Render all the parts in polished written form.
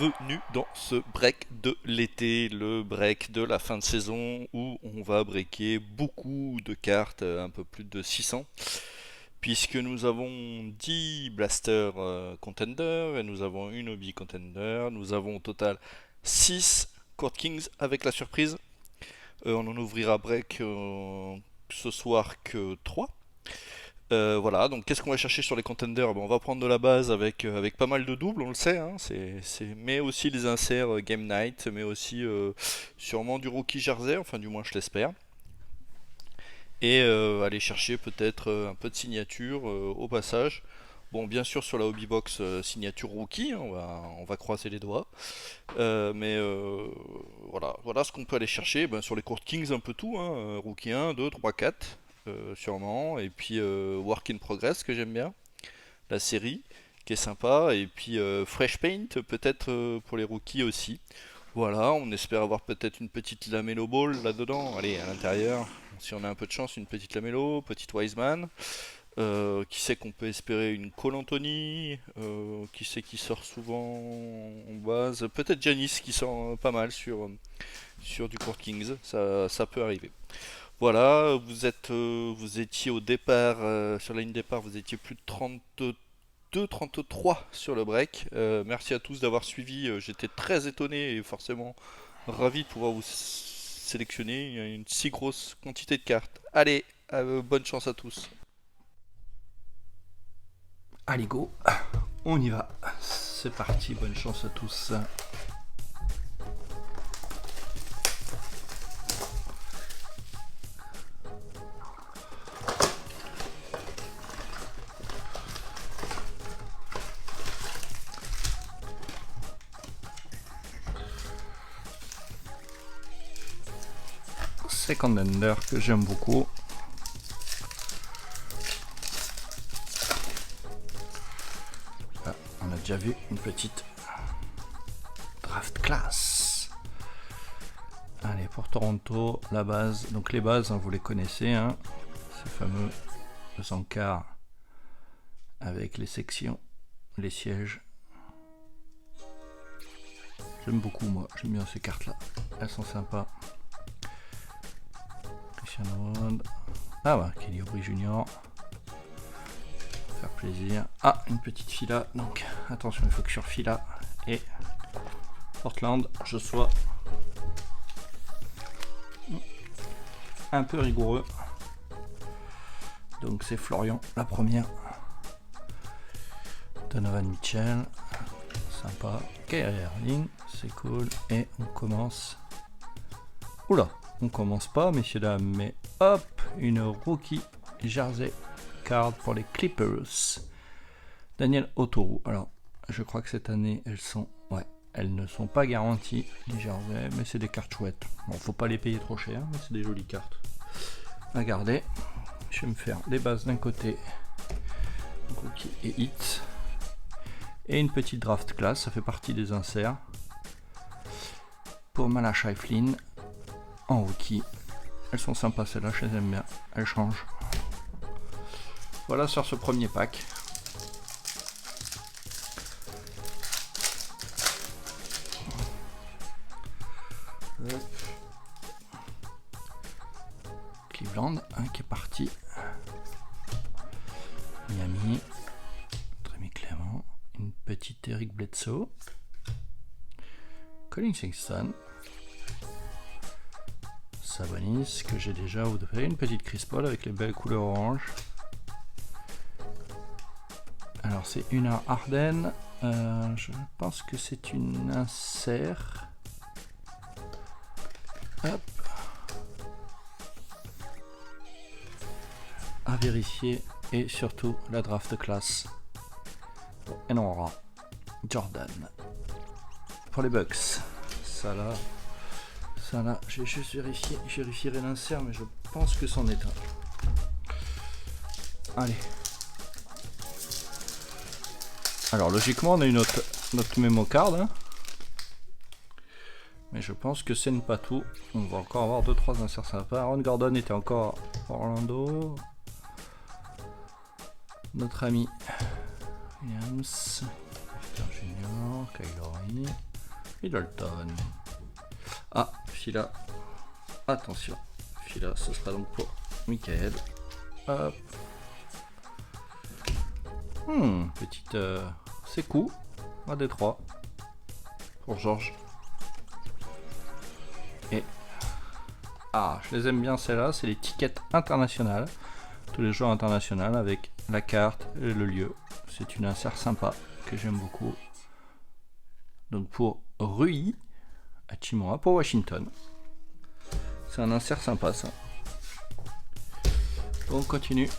bienvenue dans ce break de l'été, le break de la fin de saison où on va breaker beaucoup de cartes, un peu plus de 600, puisque nous avons 10 blasters contenders et nous avons une hobby contender, nous avons au total 6 Court Kings avec la surprise. On en ouvrira break ce soir que 3. Voilà, donc qu'est-ce qu'on va chercher sur les contenders? On va prendre de la base avec pas mal de doubles, on le sait, hein, mais aussi les inserts Game Night, mais aussi sûrement du Rookie Jersey, enfin du moins je l'espère. Et aller chercher peut-être un peu de signature au passage. Bon, bien sûr sur la Hobby Box signature Rookie, hein, on va croiser les doigts. Voilà ce qu'on peut aller chercher. Ben, sur les Court Kings un peu tout, hein, Rookie 1, 2, 3, 4. Sûrement, et puis Work in Progress que j'aime bien, la série qui est sympa, et puis Fresh Paint peut-être pour les rookies aussi. Voilà, on espère avoir peut-être une petite Lamelo Ball là-dedans, allez à l'intérieur, si on a un peu de chance, une petite Lamelo, petite Wiseman. Qui sait qu'on peut espérer une Cole Anthony, qui sait qui sort souvent en base, peut-être Janice qui sort pas mal sur du Court Kings, ça peut arriver. Voilà, vous étiez au départ, sur la ligne départ, vous étiez plus de 32, 33 sur le break. Merci à tous d'avoir suivi. J'étais très étonné et forcément ravi de pouvoir vous sélectionner. Il y a une si grosse quantité de cartes. Allez, bonne chance à tous. Allez go, on y va. C'est parti, bonne chance à tous. Second Ender que j'aime beaucoup. Ah, on a déjà vu une petite draft class. Allez, pour Toronto, la base. Donc les bases, hein, vous les connaissez, hein, ces fameux encarts avec les sections, les sièges. J'aime beaucoup, moi, j'aime bien ces cartes là, elles sont sympas. Christian Wood. Ah bah, Kelly Oubre Junior. Faire plaisir. Ah, une petite fila. Donc, attention, il faut que sur fila et Portland, je sois un peu rigoureux. Donc, c'est Florian, la première. Donovan Mitchell. Sympa. Kyrie Irving, c'est cool. Et on commence. Oula! On commence pas, messieurs dames, mais hop, une rookie jersey card pour les Clippers. Daniel Oturu. Alors, je crois que cette année, elles ne sont pas garanties, les jerseys, mais c'est des cartes chouettes. Bon, faut pas les payer trop cher, mais c'est des jolies cartes. À garder. Je vais me faire les bases d'un côté, rookie et hit. Et une petite draft class, ça fait partie des inserts. Pour Malachi Flynn. En rookie. Elles sont sympas celles-là, je les aime bien. Elles changent. Voilà sur ce premier pack. Cleveland, un qui est parti. Miami. Trémy Clément. Une petite Eric Bledsoe. Colin Sexton. Sabonis que j'ai déjà ouvert, une petite Chris Paul avec les belles couleurs orange. Alors c'est une Harden, je pense que c'est une insert. Hop. À vérifier et surtout la draft class. Et on aura Jordan pour les Bucks. Ça là, je vais juste vérifier, je vérifierai l'insert, mais je pense que c'en est un. Allez. Alors logiquement, on a une notre mémo card, hein. Mais je pense que ce n'est pas tout. On va encore avoir 2-3 inserts sympas. Aaron Gordon était encore à Orlando. Notre ami Williams, Porter Junior, Kyle Lowry. Middleton. Ah, Fila. Attention. Fila, ce sera donc pour Michael. Hop. Petite Sekou à Détroit pour Georges. Et je les aime bien celles-là, c'est les tickets internationales. Tous les joueurs internationaux avec la carte et le lieu. C'est une insert sympa que j'aime beaucoup. Donc pour Rui Hachimura pour Washington. C'est un insert sympa ça. On continue.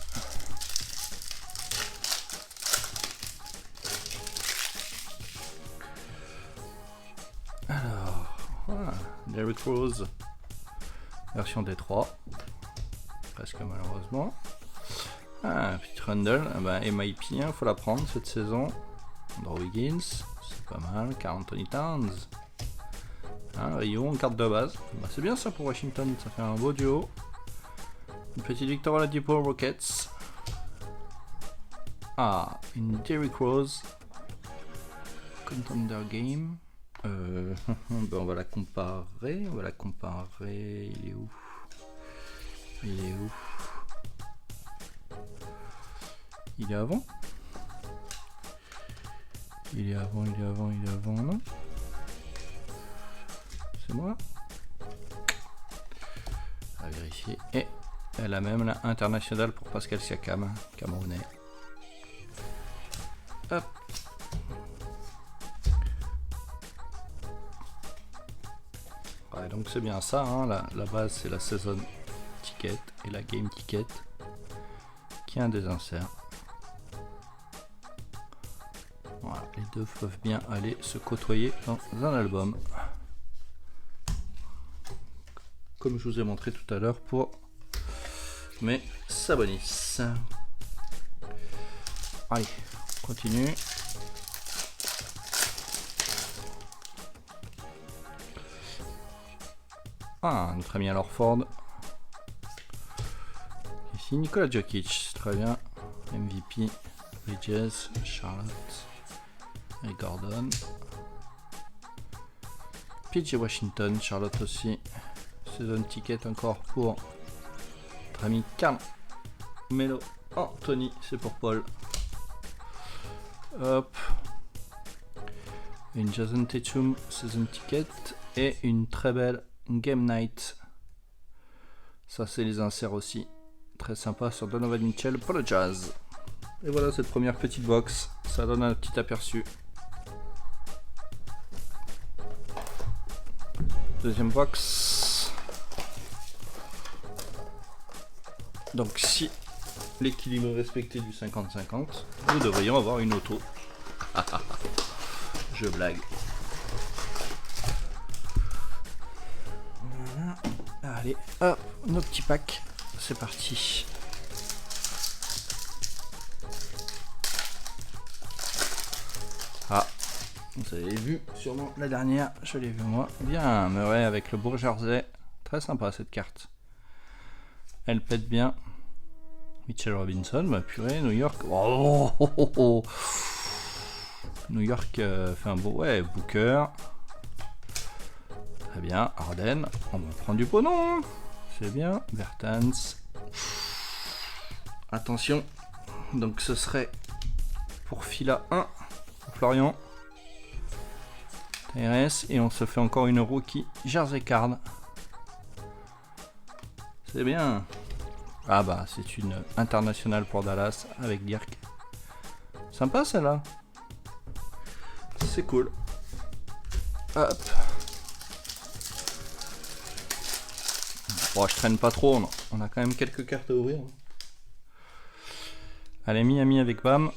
Alors, voilà, Derrick Rose, version D3, presque malheureusement. Petit Rundle, MIP, faut la prendre cette saison. Andrew Wiggins, c'est pas mal. Karl Anthony Towns. Rio en carte de base. C'est bien ça pour Washington, ça fait un beau duo. Une petite victoire Oladipo Rockets. Une Derrick Rose. Contender Game. On va la comparer. Il est où? Il est avant, non? C'est moi? On va vérifier. Et elle a même la internationale pour Pascal Siakam, Camerounais. Hop. Ouais, donc c'est bien ça, hein. La base c'est la Season Ticket et la Game Ticket qui a un des inserts. Voilà, les deux peuvent bien aller se côtoyer dans un album. Comme je vous ai montré tout à l'heure pour mes Sabonis. Allez, on continue. Notre ami alors Ford. Ici Nikola Jokic, très bien. MVP, Bridges, Charlotte et Gordon. PJ Washington, Charlotte aussi. Season ticket encore pour notre ami Carl Melo Anthony, c'est pour Paul. Hop. Une Jason Tatum season ticket et une très belle Game Night. Ça c'est les inserts aussi. Très sympa sur Donovan Mitchell pour le Jazz. Et voilà cette première petite box. Ça donne un petit aperçu. Deuxième box. Donc si l'équilibre est respecté du 50-50, nous devrions avoir une auto. Je blague. Voilà. Allez, hop, nos petits packs. C'est parti. Vous avez vu sûrement la dernière, je l'ai vu moi. Bien, Murray avec le beau jersey. Très sympa cette carte. Elle pète bien. Mitchell Robinson, purée, New York. New York fait un beau. Ouais, Booker. Très bien, Harden. On va prendre du pognon. C'est bien. Bertans. Attention. Donc ce serait pour Fila 1. Pour Florian. TRS. Et on se fait encore une rookie jersey card. C'est bien. C'est une internationale pour Dallas avec Dirk. Sympa celle-là. C'est cool. Hop. Bon, je traîne pas trop, on a quand même quelques cartes à ouvrir. Allez, Miami avec Bam.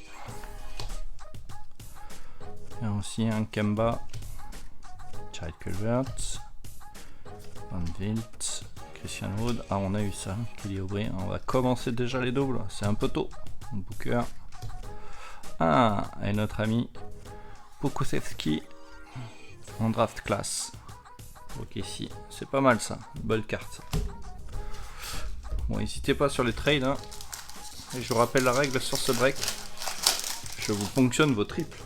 Il y a aussi un Kemba. Child Culvert. Van Vilt. Christian Wood. On a eu ça. Kelly Oubre. On va commencer déjà les doubles. C'est un peu tôt. Booker. Et notre ami Pokusevski en draft class. Ok, si. C'est pas mal ça. Une belle carte. Bon, n'hésitez pas sur les trades. Hein. Et je vous rappelle la règle sur ce break. Je vous ponctionne vos triples.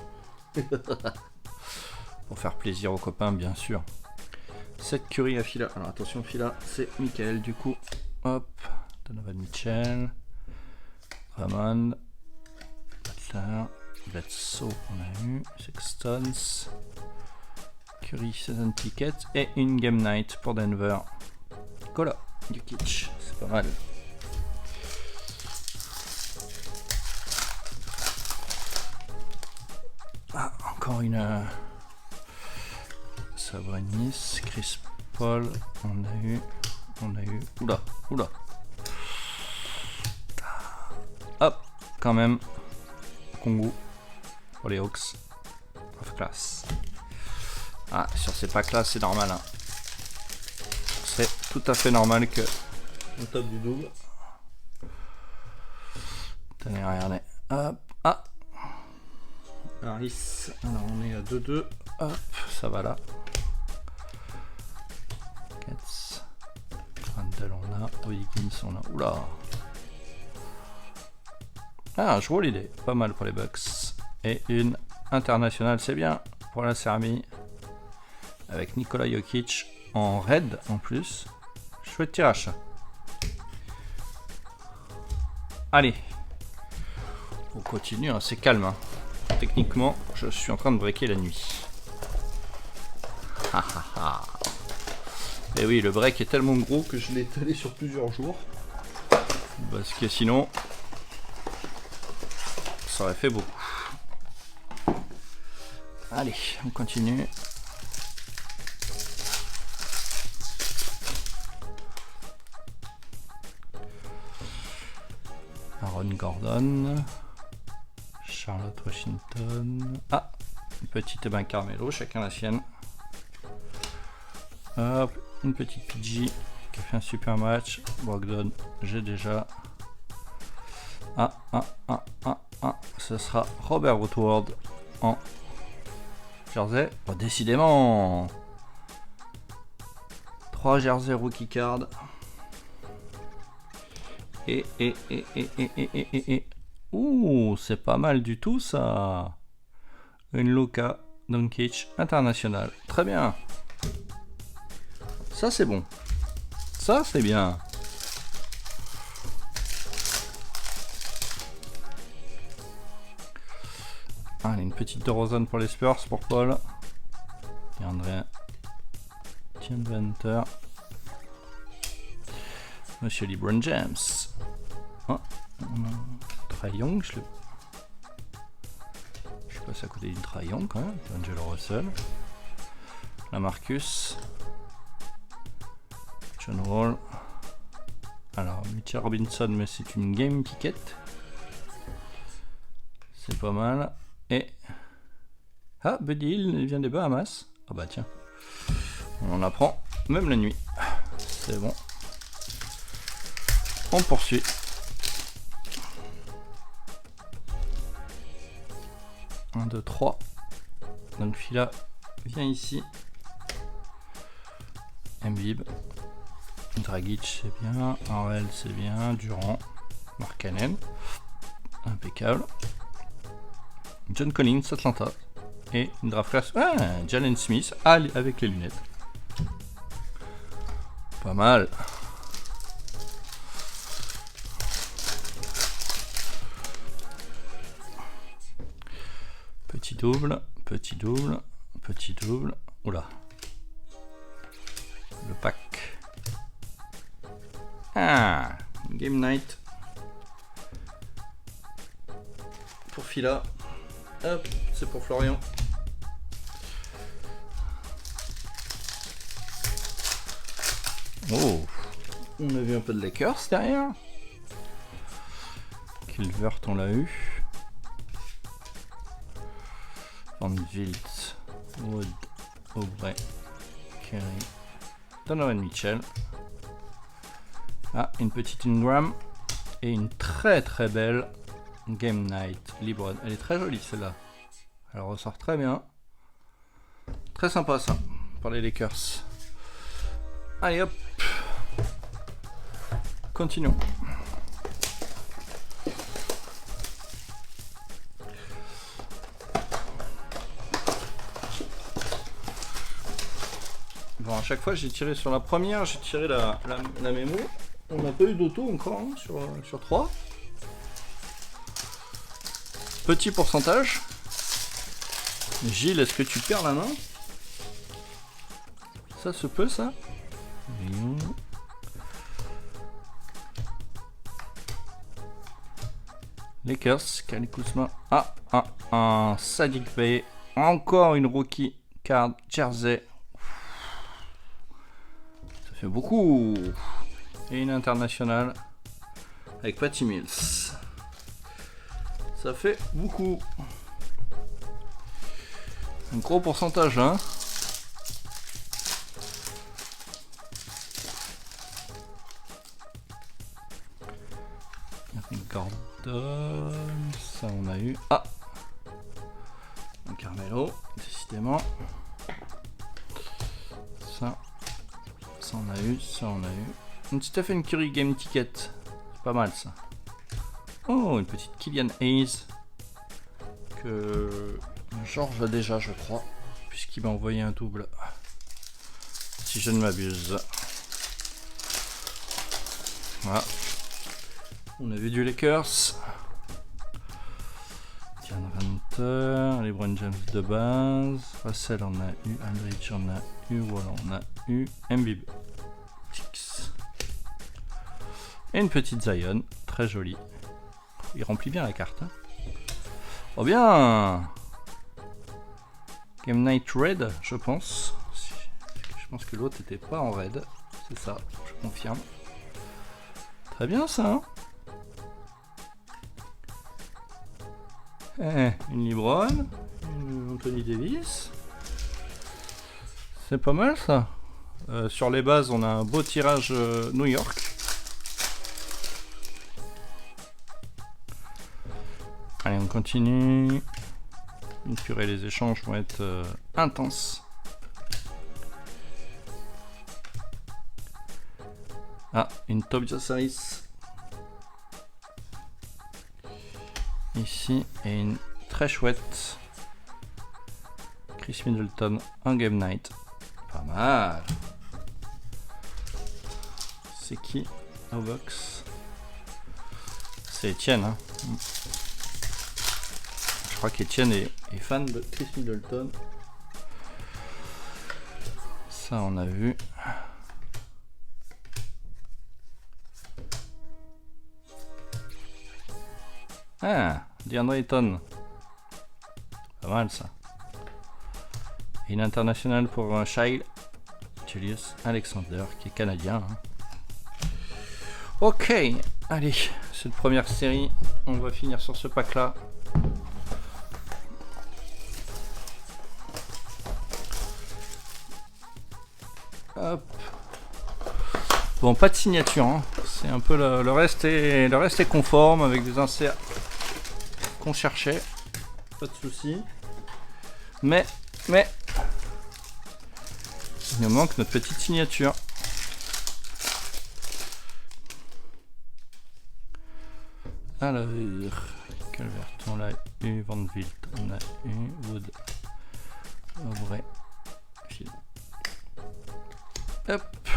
pour faire plaisir aux copains, bien sûr. 7 Curry à Fila. Alors attention, Fila, c'est Michael du coup. Hop, Donovan Mitchell, Ramon, Butler, Bledsoe, on a eu, Sextons, Curry, Season Ticket et une Game Night pour Denver. Kola, Jokic, c'est pas mal. Ah, encore une Sabonis, Chris Paul, on a eu, oula, hop, quand même, Kongu pour les Hawks, of class. Ah, sur ces packs là, c'est normal, hein. C'est tout à fait normal que au top du double. Tenez, regardez, hop, ah, Harris, alors on est à 2-2, hop, ça va là. Kets, Randall on a, Wiggins on a, oula. Ah, je roule l'idée, pas mal pour les Bucks. Et une internationale, c'est bien pour la Serbie. Avec Nikola Jokic en raid en plus. Chouette tirage. Allez, on continue, hein, c'est calme. Hein. Techniquement, je suis en train de breaker la nuit. Et oui, le break est tellement gros que je l'ai étalé sur plusieurs jours. Parce que sinon, ça aurait fait beaucoup. Allez, on continue. Aaron Gordon. Charlotte Washington. Ah, une petite main Carmelo, chacun la sienne. Hop, une petite PG qui a fait un super match. Brogdon, j'ai déjà. Ce sera Robert Woodward en jersey. Oh, décidément 3 jersey rookie card. Et. Ouh, c'est pas mal du tout ça. Une Luka Doncic international. Très bien. Ça c'est bon. Ça c'est bien. Allez, une petite DeRozan pour les Spurs, pour Paul. Et André Tienventer. Monsieur LeBron James. Oh, Trae Young, je sais pas si à côté d'une Trae Young quand même. Angelo Russell. La Marcus. John Wall. Alors, Mitchell Robinson, mais c'est une game ticket. C'est pas mal. Et. Ah, Buddy Hill vient des Bahamas. Ah bah tiens. On en apprend même la nuit. C'est bon. On poursuit. Un, 2, 3. Donc Fila, viens ici. Mbib. Dragic, c'est bien. Harrell, c'est bien. Durant. Markkanen. Impeccable. John Collins, Atlanta. Et une draft class. Ah, Jalen Smith avec les lunettes. Pas mal. Petit double, petit double, petit double. Oula. Le pack. Ah, Game Night. Pour Fila. Hop, c'est pour Florian. Oh, on a vu un peu de Lakers derrière. Kilvert, on l'a eu. Van Vliet, Wood, Aubrey, Kerry, Donovan Mitchell. Ah, une petite Ingram. Et une très très belle Game Night LeBron. Elle est très jolie celle-là. Elle ressort très bien. Très sympa ça, pour les Lakers. Allez hop. Continuons. chaque fois j'ai tiré sur la première, j'ai tiré la mémo. On n'a pas eu d'auto encore hein, sur 3. Petit pourcentage. Gilles, est-ce que tu perds la main? Ça se peut ça? Lakers, Kyle Kuzma. Un Sadiq Bey. Encore une rookie card jersey. Ça fait beaucoup. Et une internationale avec Patty Mills. Ça fait beaucoup. Un gros pourcentage, hein. Gordon, ça on a eu. Ah, un Carmelo, décidément. Ça on a eu, ça on a eu. Une Stephen Curry game ticket, c'est pas mal ça. Oh, une petite Killian Hayes que Georges a déjà, je crois, puisqu'il m'a envoyé un double. Si je ne m'abuse. Voilà. On a vu du Lakers. Tian Hunter, LeBron James de base. Russell en a eu, Aldridge en a eu, Wall en a eu, Embiid. Et une petite Zion, très jolie. Il remplit bien la carte. Hein. Oh bien! Game Night Red, je pense. Je pense que l'autre n'était pas en red. C'est ça, je confirme. Très bien ça. Hein, une LeBron, une Anthony Davis. C'est pas mal ça. Sur les bases, on a un beau tirage New York. Allez, on continue. Une purée, les échanges vont être intenses. Ah, une Tobias Harris. Ici, et une très chouette Chris Middleton en Game Night. Pas mal. C'est qui au box? C'est Etienne. Hein. Je crois qu'Etienne est fan de Chris Middleton. Ça, on a vu. Ah, DeAndre Ayton. Pas mal ça. Et une internationale pour Shai Julius Alexander qui est canadien. Hein. Ok, allez, cette première série, on va finir sur ce pack là. Hop. Bon, pas de signature, hein. C'est un peu le reste est conforme avec des inserts qu'on cherchait, pas de souci. Mais il nous manque notre petite signature. Alors, Calvert, on l'a eu, Van Vliet, on a eu, Wood, Aubrey, Phil. Hop,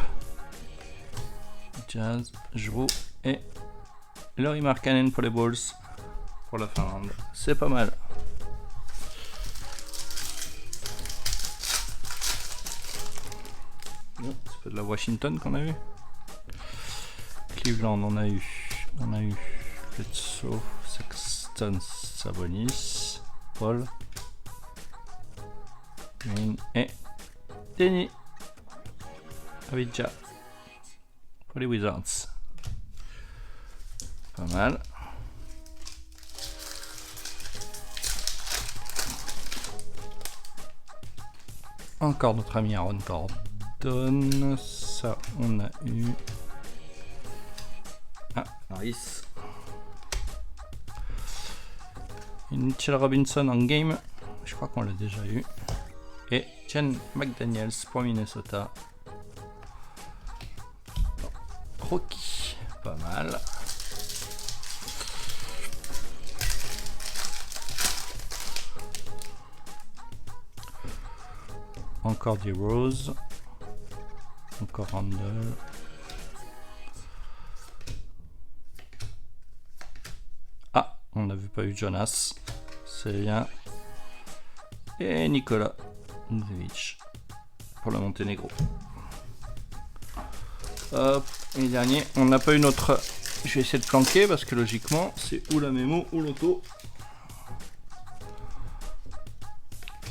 Jazz, Giroud et Lauri Markkanen pour les Bulls pour la Finlande. C'est pas mal. C'est pas de la Washington qu'on a eu. Cleveland, on a eu Bledsoe, Sexton, Sabonis, Paul, Green et Denny Avdija pour les Wizards. Pas mal. Encore notre ami Aaron Gordon. Ça, on a eu. Ah, Harris. Une Mitchell Robinson en game. Je crois qu'on l'a déjà eu. Et Jen McDaniels pour Minnesota. Rocky. Pas mal. Encore des Roses. Encore Randall. Ah, on n'avait pas eu Jonas. C'est bien. Et Nicolas Ndrevic pour le Monténégro. Hop, et dernier, on n'a pas eu notre... Je vais essayer de planquer parce que logiquement, c'est ou la mémo ou l'auto.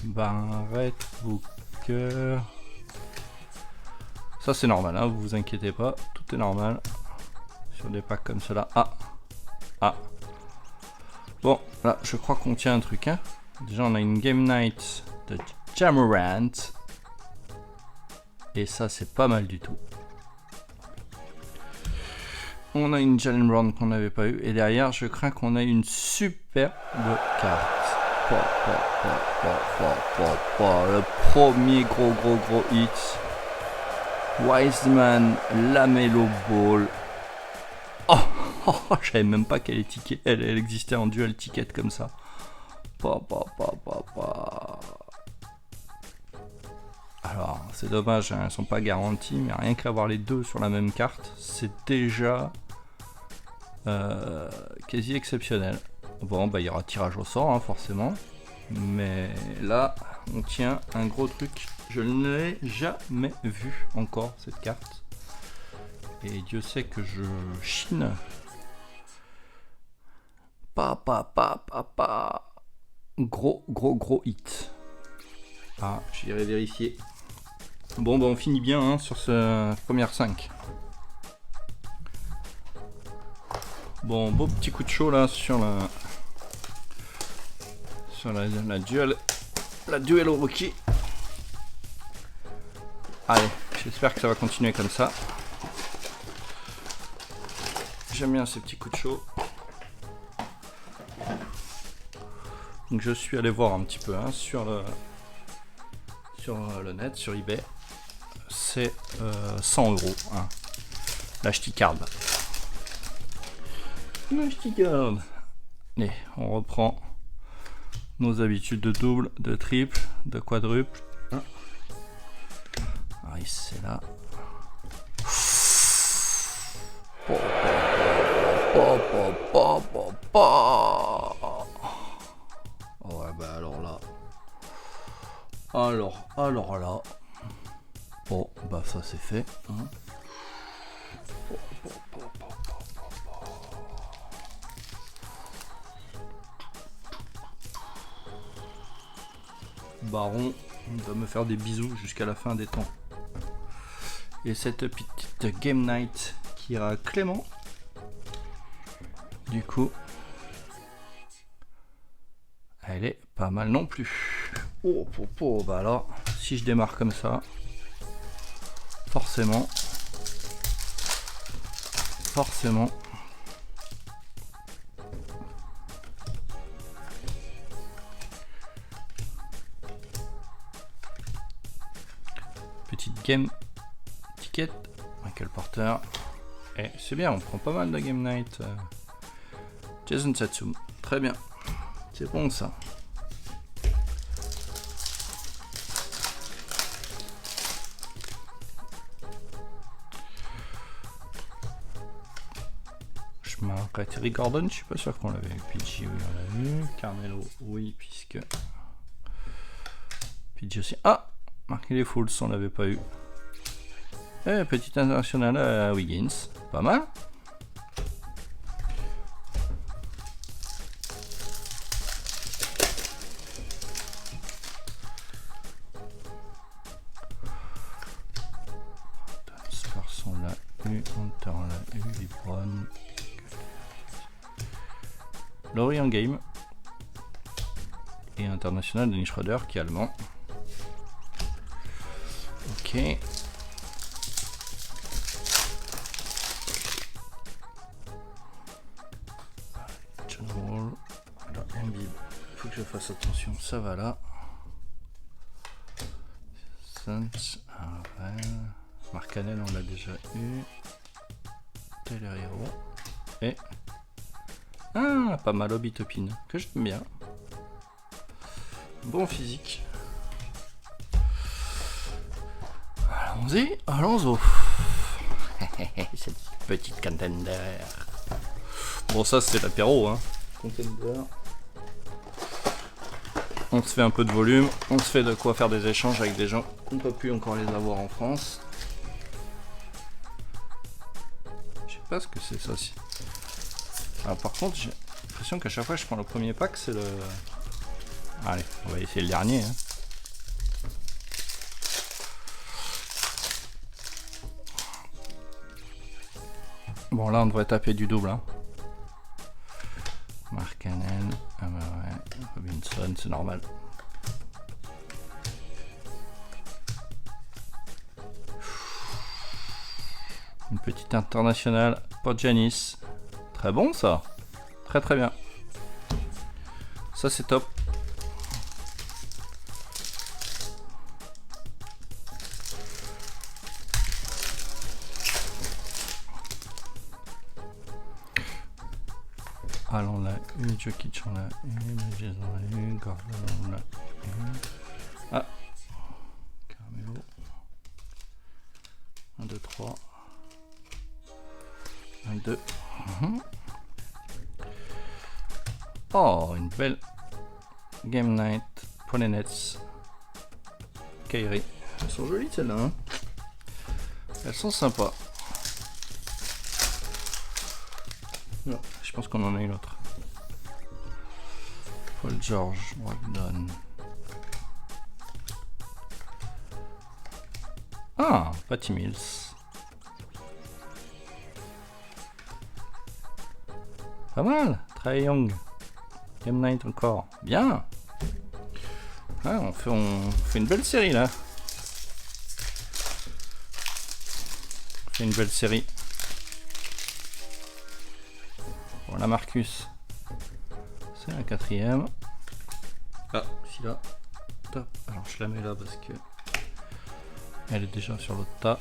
Barrett, Booker. Ça c'est normal, hein, vous inquiétez pas, tout est normal. Sur des packs comme cela. Ah. Bon, là, je crois qu'on tient un truc, hein. Déjà, on a une Game Night de Jamorant. Et ça, c'est pas mal du tout. On a une Jalen Brown qu'on n'avait pas eu. Et derrière, je crains qu'on ait une superbe carte. Le premier gros hit. Wiseman, Lamelo Ball. Je savais même pas qu'elle elle existait en dual ticket comme ça. Alors, c'est dommage, hein, elles sont pas garanties, mais rien qu'avoir les deux sur la même carte, c'est déjà quasi exceptionnel. Bon, bah il y aura tirage au sort, hein, forcément. Mais là, on tient un gros truc. Je ne l'ai jamais vu encore, cette carte. Et Dieu sait que je chine. Gros hit. Ah, j'irai vérifier. Bon, bah on finit bien hein, sur ce première 5. Bon, beau petit coup de chaud là sur la duel rookie. Allez, j'espère que ça va continuer comme ça. J'aime bien ces petits coups de chaud. Donc je suis allé voir un petit peu hein, sur le net, sur eBay. C'est 100 €. Hein. L'Ashticard. Allez, on reprend nos habitudes de double, de triple, de quadruple. Ah, c'est là. Ouais, bah alors là. Alors là. Bon, bah ça c'est fait. Hein. Baron va me faire des bisous jusqu'à la fin des temps. Et cette petite game night qui ira Clément. Du coup, elle est pas mal non plus. Bah alors, si je démarre comme ça, forcément. Petite game ticket, Michael Porter. Et c'est bien, on prend pas mal de game night. Jason Tatum, très bien. C'est bon ça. Je m'arrête. Terry Gordon, je suis pas sûr qu'on l'avait eu. PG, oui, on l'a vu. Carmelo, oui, puisque. PG aussi. Ah, marqué les Fools, on l'avait pas eu. Et petit international à Wiggins, pas mal. Spurs on l'a eu, Hunter on l'a eu, Lebron. Laurie en game. Et international Dennis Schroeder qui est allemand. Ok. John Wall. Alors Embiid. Il faut que je fasse attention. Ça va là. Suns. Markkanen on l'a déjà eu. Tyler Hero. Et. Ah, pas mal Obi-Toppin. Que j'aime bien. Bon physique. Allons-y, allons-y. Cette petite contender. Bon, ça c'est l'apéro, hein. Contender. On se fait un peu de volume, on se fait de quoi faire des échanges avec des gens qu'on ne peut plus encore les avoir en France. Je sais pas ce que c'est ça aussi. Alors par contre, j'ai l'impression qu'à chaque fois que je prends le premier pack, c'est le... Allez, on va essayer le dernier. Hein. Bon, là on devrait taper du double. Hein. Markkanen, Robinson, c'est normal. Une petite internationale, Podjanis. Très bon ça. Très très bien. Ça c'est top. Allons là, une Jokic on l'a une, Jason on l'a une, Gordon on l'a une. Ah, Carmelo. 1, 2, 3. 1, 2. Oh, une belle Game Night, Polenets, Kyrie. Elles sont jolies celles-là. Hein, elles sont sympas. Non, je pense qu'on en a une autre. Paul George, Brogdon. Ah, Patty Mills. Pas mal, Trae Young. Game Night encore. Bien. Ouais, on fait une belle série là. On fait une belle série. Voilà Marcus. C'est un 4ème. Ah, celui-là. Top. Alors je la mets là parce que elle est déjà sur l'autre tas.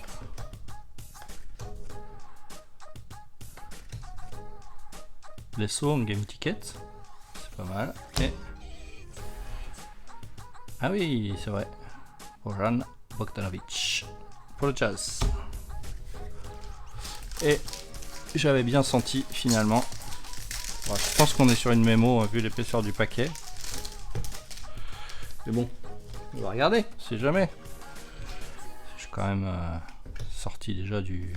Les sauts en game ticket. C'est pas mal. Et... Ah oui, c'est vrai. Bojan Bogdanovic. Pour le Jazz. Et j'avais bien senti finalement. Bon, je pense qu'on est sur une mémo vu l'épaisseur du paquet. Mais bon, on va regarder, c'est jamais. Je suis quand même sorti déjà du...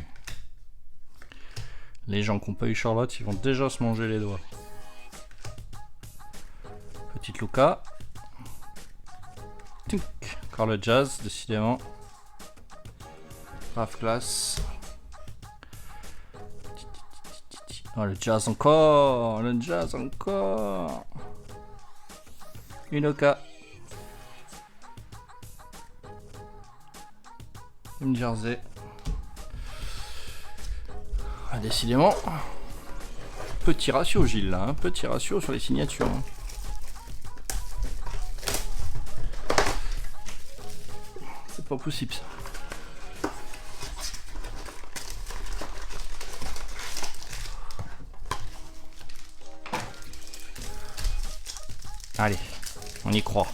Les gens qui n'ont pas eu Charlotte, ils vont déjà se manger les doigts. Petite Luka. Encore le Jazz, décidément. Grave classe. Oh, le Jazz encore. Le Jazz encore. Unoka. Une Jersey. Ah, décidément. Petit ratio Gilles là. Hein. Petit ratio sur les signatures. Hein. C'est pas possible ça. Allez, on y croit.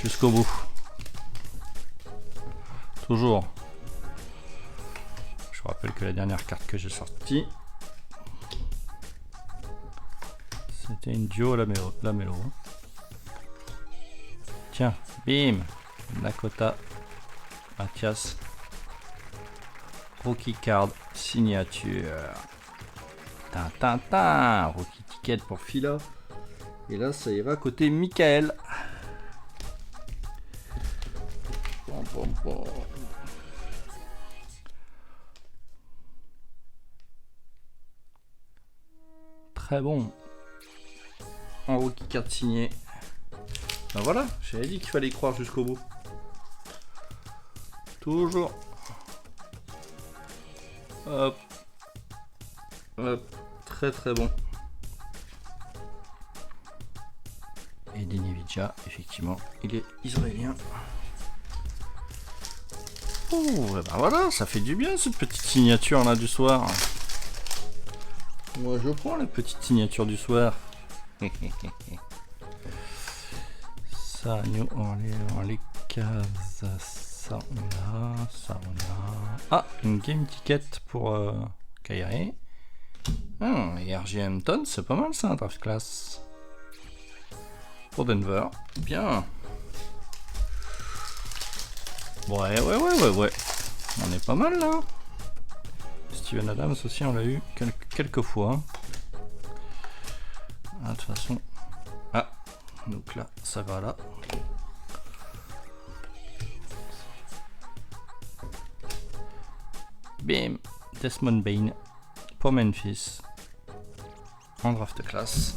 Jusqu'au bout. Toujours. Je vous rappelle que la dernière carte que j'ai sortie, c'était une duo Lamelo. Tiens, bim. Nakota, Mathias. Rookie card, signature. Tintin. Rookie ticket pour Phila. Et là, ça ira côté Michael. Bon. Très bon. En rookie card signé. Ben voilà, j'avais dit qu'il fallait y croire jusqu'au bout. Toujours. Hop. Très très bon. Et Denevija, effectivement, il est israélien. Oh, et ben voilà, ça fait du bien cette petite signature là du soir. Moi je prends la petite signature du soir. Ça, New Orleans, les Kansas. Ça on a, ça on a. Ah, une game ticket pour Kairi. Et RG Hampton, c'est pas mal ça, un draft class. Pour Denver. Bien. Ouais. On est pas mal là. Steven Adams aussi, on l'a eu quelques fois. Ah, de toute façon. Ah, donc là, ça va là. Bim. Desmond Bain pour Memphis. En draft class.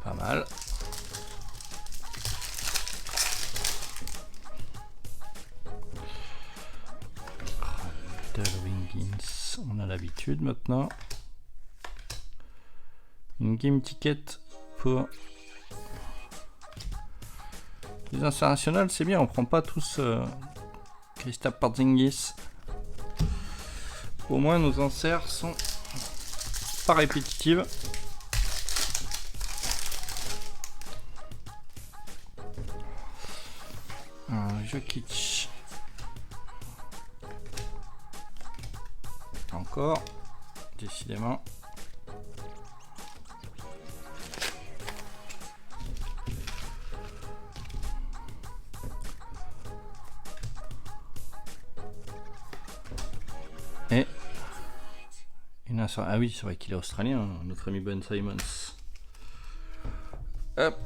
Pas mal. Wiggins, on a l'habitude maintenant. Une game ticket pour les internationales, c'est bien, on prend pas tous Kristaps Porzingis. Au moins nos inserts sont pas répétitives. Jokic. Encore, décidément. Et une insert. Ah oui, c'est vrai qu'il est australien, notre ami Ben Simmons. Hop.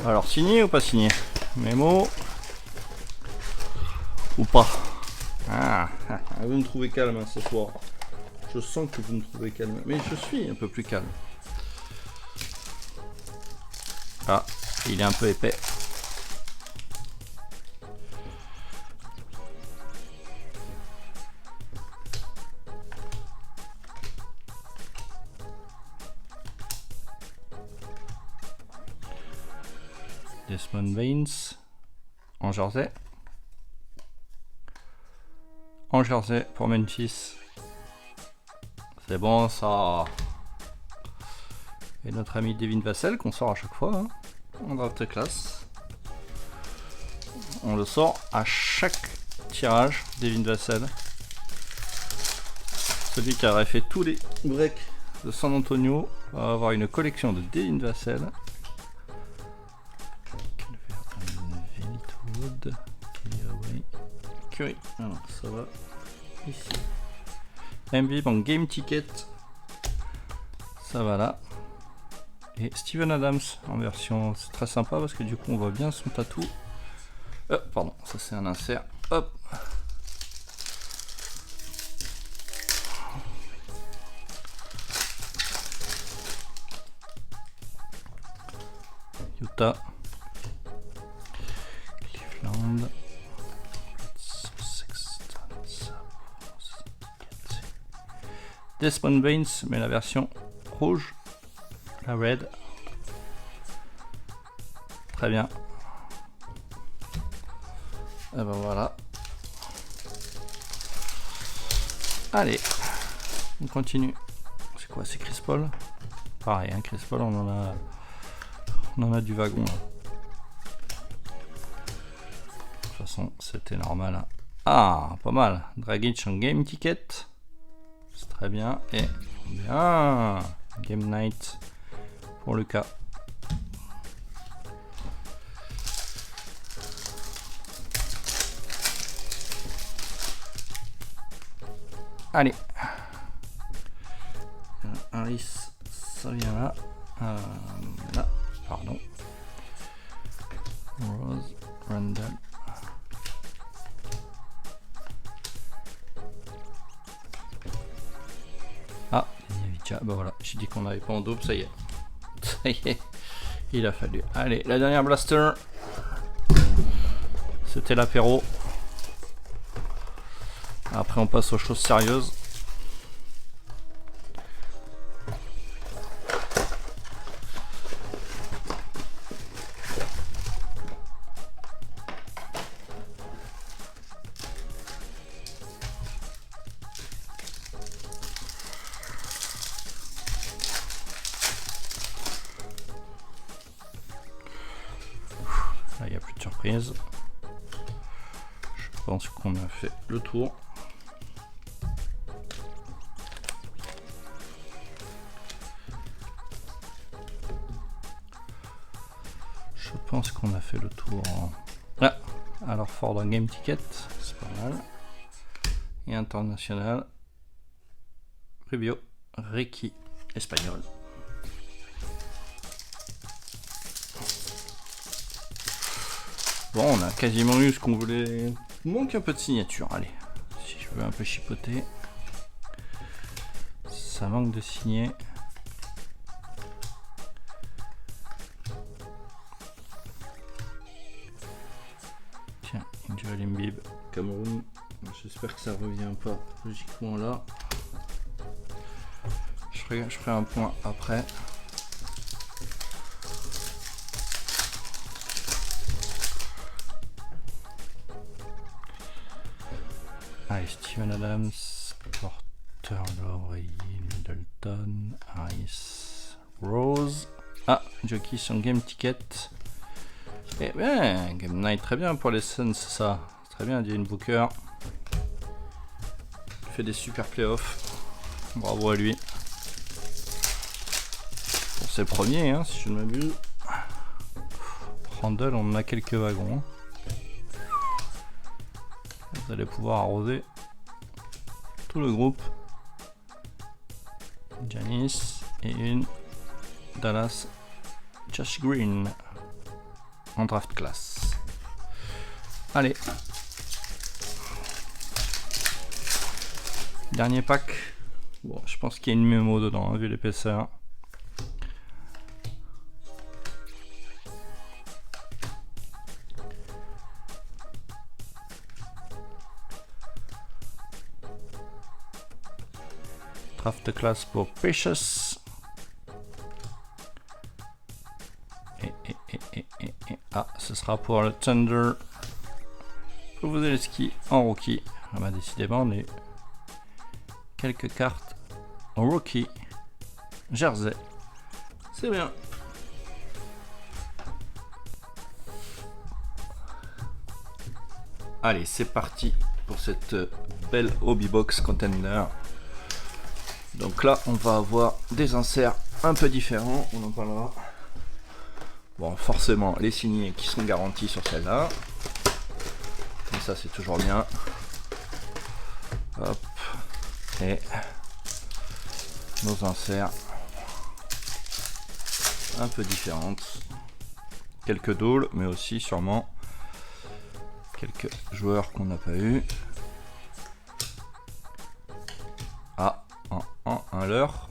Alors, signé ou pas signé? Mémo ou pas? Ah, vous me trouvez calme hein, ce soir. Je sens que vous me trouvez calme, mais je suis un peu plus calme. Ah, il est un peu épais. Desmond Baines en jersey. En jersey pour Memphis. C'est bon ça. Et notre ami Devin Vassell qu'on sort à chaque fois hein, en draft class. On le sort à chaque tirage, Devin Vassell. Celui qui aurait fait tous les breaks de San Antonio va avoir une collection de Devin Vassell. Curry, alors ça va ici. MVP en game ticket, ça va là. Et Steven Adams en version, c'est très sympa parce que du coup on voit bien son tatou. Pardon, ça c'est un insert. Hop. Utah. Cleveland. Desmond Baines, mais la version rouge, la red. Très bien. Et ben voilà. Allez, on continue. C'est quoi, c'est Chris Paul? Pareil, hein, Chris Paul, on en a du wagon. Là. De toute façon, c'était normal. Hein. Ah, pas mal. Dragic en game ticket. C'est très bien. Et bien. Game night pour Lucas. Allez. Harris, ça vient là. Là, pardon. Rose, Randall. Ah, bah voilà, j'ai dit qu'on n'avait pas en double, ça y est. Ça y est, il a fallu. Allez, la dernière blaster. C'était l'apéro. Après, on passe aux choses sérieuses. surprise. Je pense qu'on a fait le tour. Je pense qu'on a fait le tour. Ah, alors Ford en game ticket, c'est pas mal. Et international. Rubio, Ricky, espagnol. Bon, on a quasiment eu ce qu'on voulait. Il manque un peu de signature, allez. Si je veux un peu chipoter. Ça manque de signer. Tiens, Joel Mbib, Cameroun. J'espère que ça revient pas logiquement là. Je ferai un point après. Allez, Steven Adams, Porter, Laurie, Middleton, Harris, Rose. Ah, Jockey sur Game Ticket. Eh bien, Game Night, très bien pour les Suns, ça. Très bien, Devin Booker. Il fait des super playoffs. Bravo à lui. Pour ses premiers, hein, si je ne m'abuse. Randall, on en a quelques wagons. Hein. Vous allez pouvoir arroser tout le groupe. Giannis et une Dallas Josh Green en draft class. Allez. Dernier pack. Bon, je pense qu'il y a une mémo dedans, hein, vu l'épaisseur. Draft class pour Precious. Ah, ce sera pour le Thunder. Povuzelski en rookie. Ah bah décidément, on a eu quelques cartes en rookie. Jersey. C'est bien. Allez, c'est parti pour cette belle hobby box contender. Donc là, on va avoir des inserts un peu différents, on en parlera. Bon, forcément, les signés qui sont garantis sur celle-là. Et ça, c'est toujours bien. Hop. Et nos inserts un peu différentes. Quelques doubles, mais aussi sûrement quelques joueurs qu'on n'a pas eu. Ah, un leurre.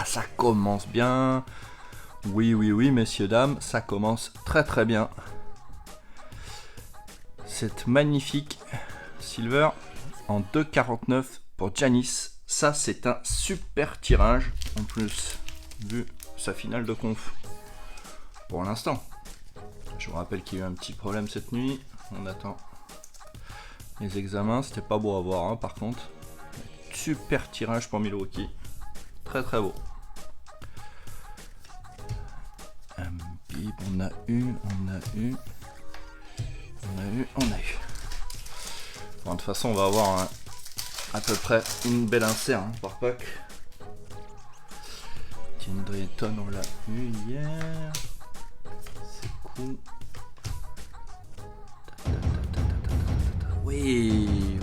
Ça commence bien. Oui, messieurs, dames, ça commence très très bien. Cette magnifique silver en 2,49 pour Giannis. Ça, c'est un super tirage. En plus, vu sa finale de conf. Pour l'instant. Je vous rappelle qu'il y a eu un petit problème cette nuit. On attend les examens. C'était pas beau à voir, hein, par contre. Super tirage pour Milwaukee. Très très beau. Bib, on a eu. Bon, de toute façon, on va avoir à peu près une belle insert, hein, par pack. Tindreton, on l'a eu hier. C'est cool. Oui.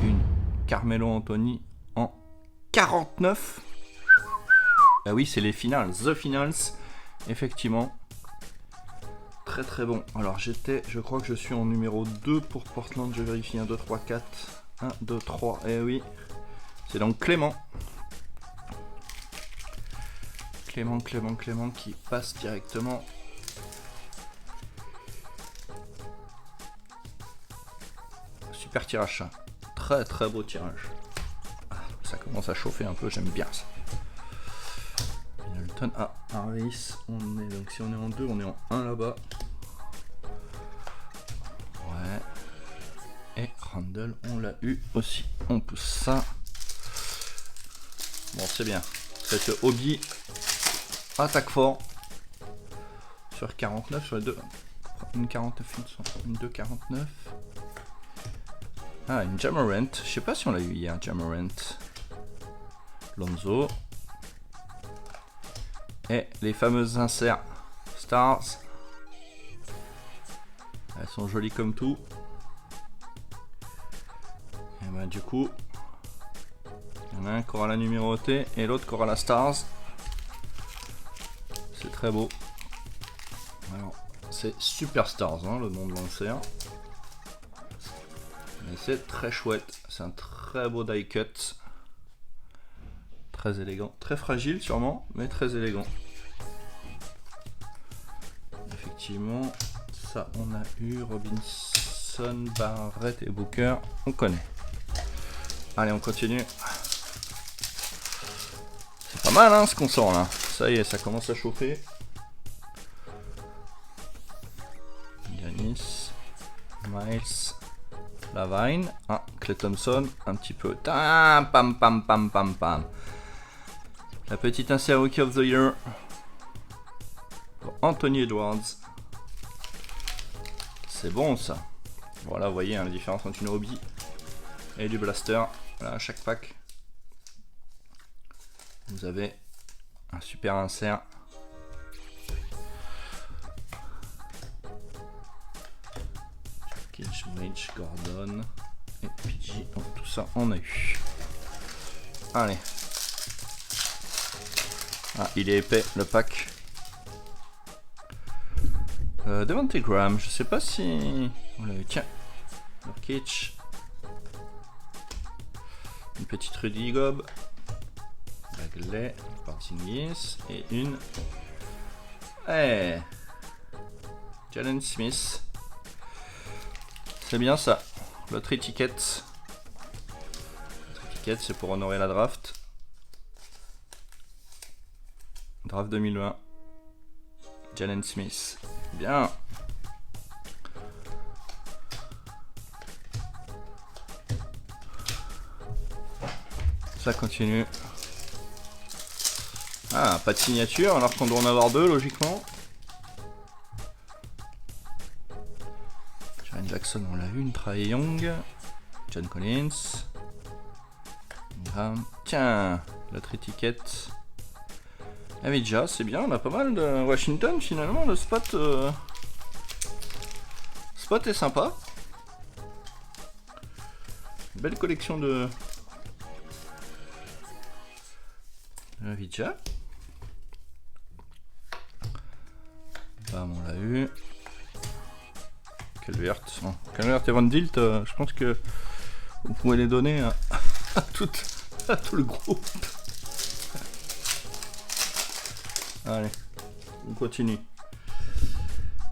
Et une Carmelo Anthony en 49. Ah oui, c'est les finals, The Finals. Effectivement. Très très bon. Alors je crois que je suis en numéro 2 pour Portland. Je vérifie 1, 2, 3, 4. 1, 2, 3. Eh oui. C'est donc Clément qui passe directement. Super tirage. Très très beau tirage. Ça commence à chauffer un peu, j'aime bien ça. Middleton à Harris. Donc si on est en 2, on est en 1 là-bas. Ouais. Et Randall, on l'a eu aussi. On pousse ça. Bon, c'est bien. Cette hobby attaque fort. Sur 49, sur les deux. Une 49, une 2,49. Ah, une Jamorant. Je sais pas si on l'a eu hier, Jamorant. Lonzo. Et les fameuses inserts Stars. Elles sont jolies comme tout. Et bah du coup, il y en a un qui aura la numérotée et l'autre qui aura la Stars. C'est très beau. Alors, c'est Super Stars, hein, le nom de l'insert. Mais c'est très chouette. C'est un très beau die cut. Très élégant. Très fragile sûrement, mais très élégant. Effectivement, ça on a eu. Robinson, Barrett et Booker. On connaît. Allez, on continue. C'est pas mal hein, ce qu'on sent là. Ça y est, ça commence à chauffer. Giannis, Miles, Lavine, ah, Klay Thompson, un petit peu. Pam, pam, pam, pam, pam. La petite insert Rookie of the Year pour Anthony Edwards. C'est bon ça. Voilà, vous voyez hein, la différence entre une hobby et du blaster. Voilà, à chaque pack, vous avez un super insert. Mage, Gordon et PG. Donc tout ça on a eu. Allez. Ah, il est épais le pack. Devante Graham, je sais pas si on l'a eu. Tiens, Nurkic. Une petite Rudy Gob. Bagley, Porzingis et une. Hey, Jalen Smith. C'est bien ça. L'autre étiquette. L'autre étiquette, c'est pour honorer la draft. Draft 2020. Jalen Smith. Bien. Ça continue. Ah, pas de signature alors qu'on doit en avoir deux logiquement. Jaren Jackson, on l'a vu, une Trae Young. John Collins. Graham. Tiens, l'autre étiquette. Avidja, c'est bien, on a pas mal de Washington finalement, le spot, spot est sympa. Belle collection de Avidja. Bam, on l'a eu. Calvert. Bon, Calvert et Van Dilt, je pense que vous pouvez les donner à tout le groupe. Allez, on continue.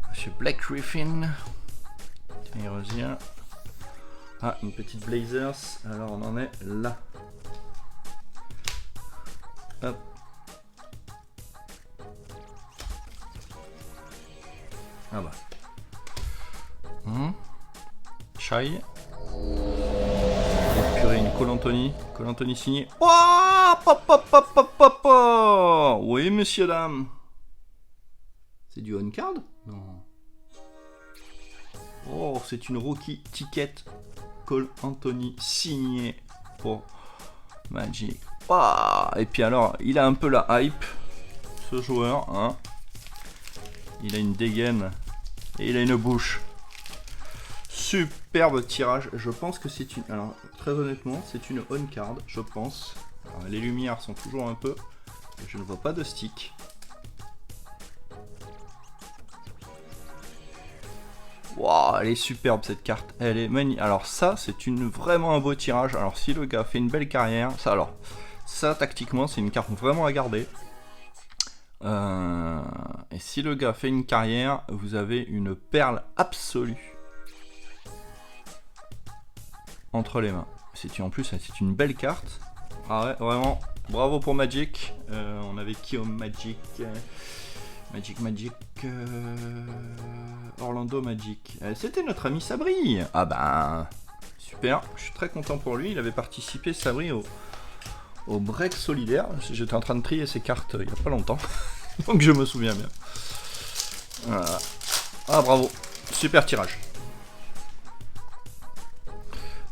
Monsieur Black Griffin. Terry Rozier. Ah, une petite Blazers. Alors on en est là. Hop. Ah bah. Shai. Purée, une Cole Anthony. Cole Anthony signé. Oh, pop, pop, pop, pop, pop, pop. Oui, messieurs, dames. C'est du on-card? Non. Oh, c'est une rookie ticket. Cole Anthony signé pour Magic. Oh, et puis alors, il a un peu la hype, ce joueur. Hein. Il a une dégaine et il a une bouche. Superbe tirage. Je pense que c'est une... Alors, très honnêtement, c'est une on-card, je pense. Alors, les lumières sont toujours un peu... Je ne vois pas de stick. Waouh, elle est superbe cette carte. Elle est magnifique. Alors ça, c'est vraiment un beau tirage. Alors si le gars fait une belle carrière, ça tactiquement, c'est une carte vraiment à garder. Et si le gars fait une carrière, vous avez une perle absolue entre les mains. En plus, c'est une belle carte. Ah ouais, vraiment, bravo pour Magic. On avait qui au Magic? Magic, Orlando Magic. C'était notre ami Sabri. Ah ben, super. Je suis très content pour lui. Il avait participé, Sabri, au break solidaire. J'étais en train de trier ces cartes il n'y a pas longtemps. Donc je me souviens bien. Voilà. Ah bravo. Super tirage.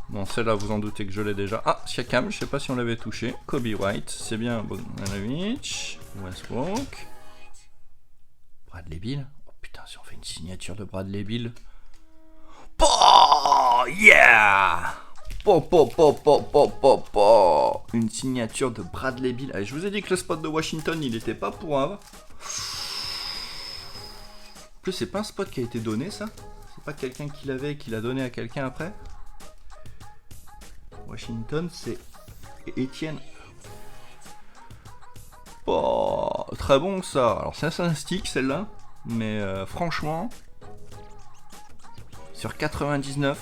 Bon, celle-là, vous en doutez que je l'ai déjà. Ah, Siakam, je sais pas si on l'avait touché. Kobe White, c'est bien. Bogdanovic, Westbrook. Bradley Beal. Oh putain, si on fait une signature de Bradley Beal. Oh, yeah! Une signature de Bradley Beal. Allez, je vous ai dit que le spot de Washington, il était pas pour un. En plus, c'est pas un spot qui a été donné, ça. C'est pas quelqu'un qui l'avait et qui l'a donné à quelqu'un après. Washington, c'est Etienne. Oh, très bon ça. Alors, c'est un stick celle-là, mais franchement, sur 99,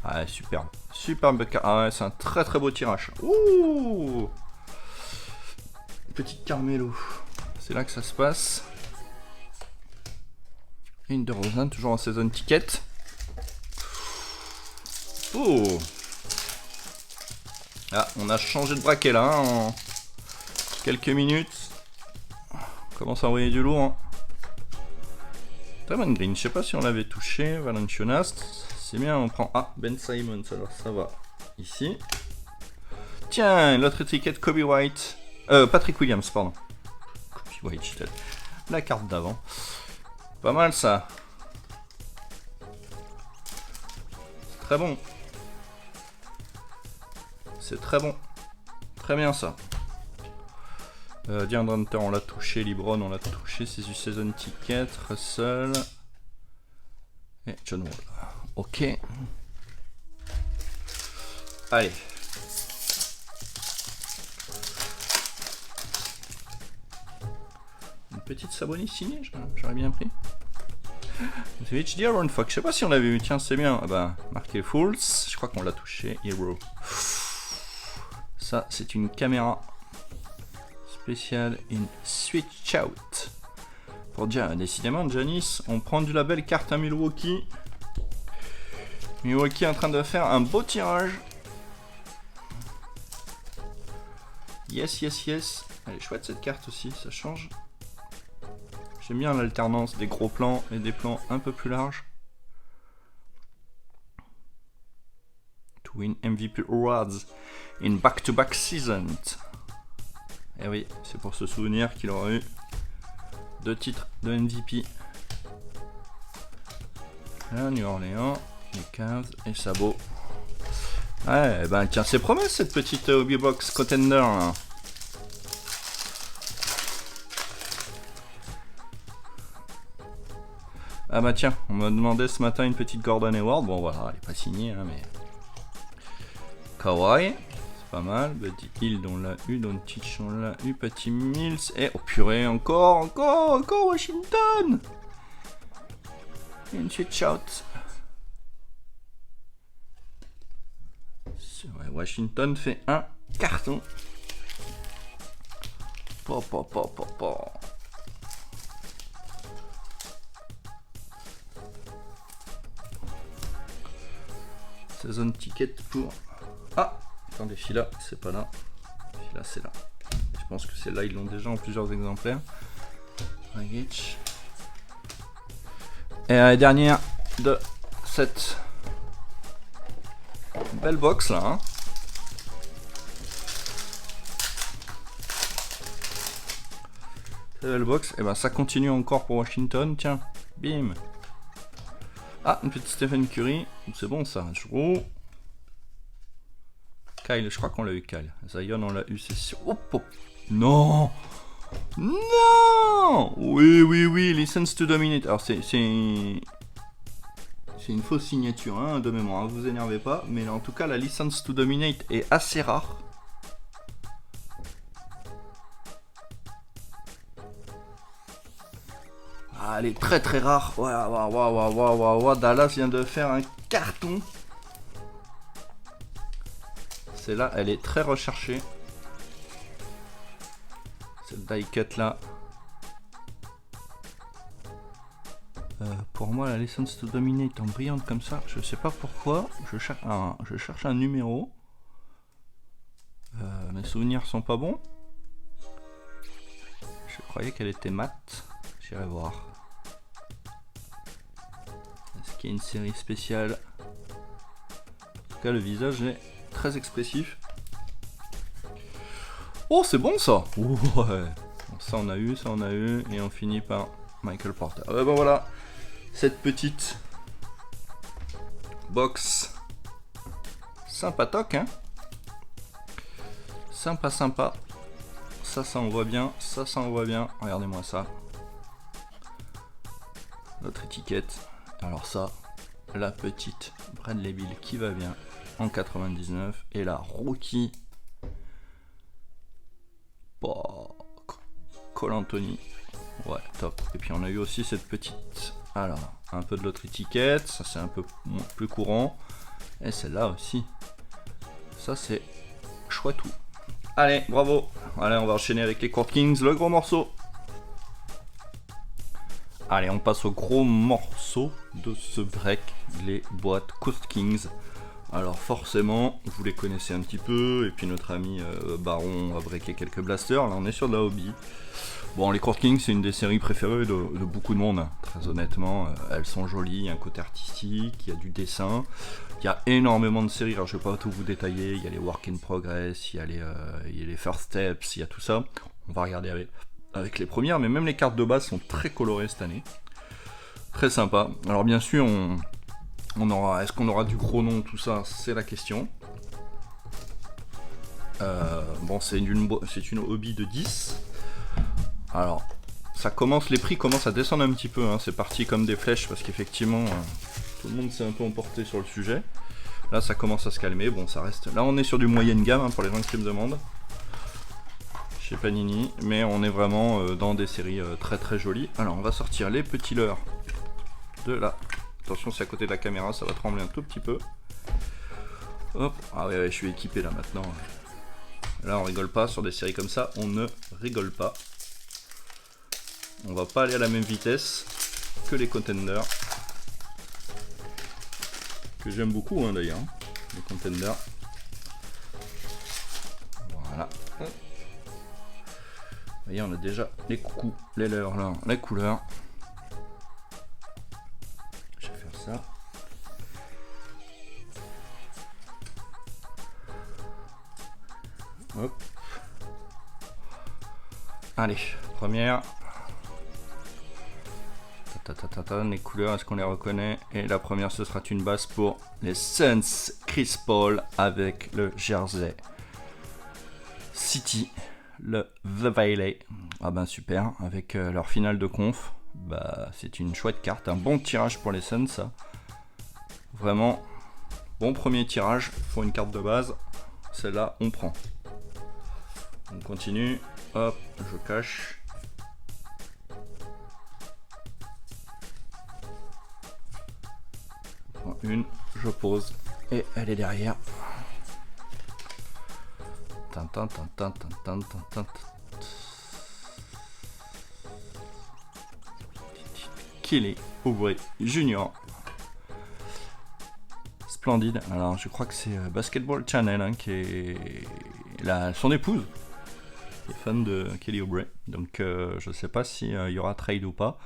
ah, superbe. Superbe. Ah ouais, c'est un très très beau tirage. Ouh, petite Carmelo. C'est là que ça se passe. Et une de Rosen, toujours en saison ticket. Oh. Ah, on a changé de braquet là, hein, en quelques minutes. On commence à envoyer du lourd. Hein. Draymond Green, je sais pas si on l'avait touché. Valanciunas, c'est bien, on prend. Ah, Ben Simmons, alors ça va. Ici. Tiens, l'autre étiquette, Kobe White. Patrick Williams, pardon. Kobe White, j'étais la carte d'avant. Pas mal ça. C'est très bon. C'est très bon. Très bien ça. DeAndre Hunter, on l'a touché. LeBron, on l'a touché. C'est du season ticket. Russell. Et John Wall. Ok. Allez. Une petite Sabonis signée, j'aurais bien pris. Svitch Aaron Fox, je sais pas si on l'avait vu, tiens c'est bien. Ah bah, marqué Fools, je crois qu'on l'a touché. Hero. Ça, c'est une caméra spéciale in Switch Out. Pour dire, décidément, Giannis, on prend du label carte à Milwaukee. Milwaukee est en train de faire un beau tirage. Yes, yes, yes. Elle est chouette cette carte aussi, ça change. J'aime bien l'alternance des gros plans et des plans un peu plus larges. To win MVP awards in back-to-back seasons. Et oui, c'est pour se souvenir qu'il aura eu 2 titres de MVP. Là, New Orleans, les Cavs et Sabo. Ouais, ben tiens, c'est promet cette petite hobby box contender là. Ah bah tiens, on m'a demandé ce matin une petite Gordon Hayward. Bon voilà, elle est pas signée hein, mais... Kawhi, c'est pas mal. Buddy Hield on l'a eu, Doncic on l'a eu, Patty Mills. Et oh purée, encore Washington. Une switch out. Ouais, Washington fait un carton. Saison ticket pour... Ah, attendez, Fila, c'est pas là. Fila, c'est là. Je pense que c'est là, ils l'ont déjà en plusieurs exemplaires. Dragic. Et la dernière de cette belle box là. Hein. Cette belle box, et ben ça continue encore pour Washington. Tiens, bim. Ah, une petite Stephen Curry. C'est bon ça. Drew. Kyle, je crois qu'on l'a eu Kyle. Zion, on l'a eu, c'est sûr. Oh, oh. Non. Non. Oui. License to Dominate. Alors c'est une fausse signature hein, de mémoire. Hein, vous énervez pas. Mais en tout cas, la License to Dominate est assez rare. Ah, elle est très très rare. Waouh. Dallas vient de faire un carton. Celle-là, elle est très recherchée. Cette die cut là. Pour moi, la License to Dominate en brillante comme ça, je sais pas pourquoi. Je cherche un numéro. Mes souvenirs sont pas bons. Je croyais qu'elle était mate. J'irai voir. Est-ce qu'il y a une série spéciale? En tout cas, le visage est très expressif. Oh, c'est bon ça! Ouais. Bon, ça on a eu, et on finit par Michael Porter. Ben voilà, cette petite box sympatoque, hein? Sympa. Ça envoie bien, ça envoie bien. Regardez-moi ça. Notre étiquette. Alors ça, la petite Bradley Bill qui va bien en 99 et la rookie. Cole Anthony, ouais, top. Et puis on a eu aussi cette petite, alors un peu de l'autre étiquette, ça c'est un peu plus courant, et celle-là aussi, ça c'est chouette tout. Allez, bravo. Allez, on va enchaîner avec les Court Kings, le gros morceau. Allez, on passe au gros morceau de ce break, les boîtes Court Kings. Alors forcément, vous les connaissez un petit peu, et puis notre ami Baron a breaké quelques blasters. Là on est sur de la hobby. Bon, les Court Kings c'est une des séries préférées de beaucoup de monde, très honnêtement. Elles sont jolies, il y a un côté artistique, il y a du dessin. Il y a énormément de séries, alors je vais pas tout vous détailler. Il y a les Work in Progress, il y a les First Steps, il y a tout ça. On va regarder avec les premières, mais même les cartes de base sont très colorées cette année. Très sympa. Alors bien sûr, est-ce qu'on aura du gros nom, tout ça, c'est la question. Bon, c'est une hobby de 10. Alors, les prix commencent à descendre un petit peu, hein. C'est parti comme des flèches parce qu'effectivement, tout le monde s'est un peu emporté sur le sujet. Là, ça commence à se calmer. Bon, ça reste. Là, on est sur du moyenne gamme, hein, pour les gens qui me demandent. Chez Panini, mais on est vraiment dans des séries très très jolies. Alors, on va sortir les petits leurres de là. Attention, c'est à côté de la caméra, ça va trembler un tout petit peu. Hop, ah ouais, je suis équipé là maintenant. Là, on rigole pas sur des séries comme ça, on ne rigole pas. On va pas aller à la même vitesse que les Contenders, que j'aime beaucoup, hein, d'ailleurs, les Contenders. Voilà. Vous voyez, on a déjà les coucous, les leurres là, les couleurs. Je vais faire ça. Hop. Allez, première. Les couleurs, est-ce qu'on les reconnaît? Et la première, ce sera une base pour les Suns Chris Paul avec le Jersey City, le The Valley. Ah ben super, avec leur finale de conf. Bah, c'est une chouette carte, un bon tirage pour les Suns, ça. Vraiment, bon premier tirage pour une carte de base. Celle-là, on prend. On continue. Hop, je cache. Je prends une, je pose et elle est derrière. Kelly Oubre Junior. Splendide. Alors je crois que c'est Basketball Channel, hein, qui est son épouse qui est fan de Kelly Oubre. Donc je sais pas si y aura trade ou pas.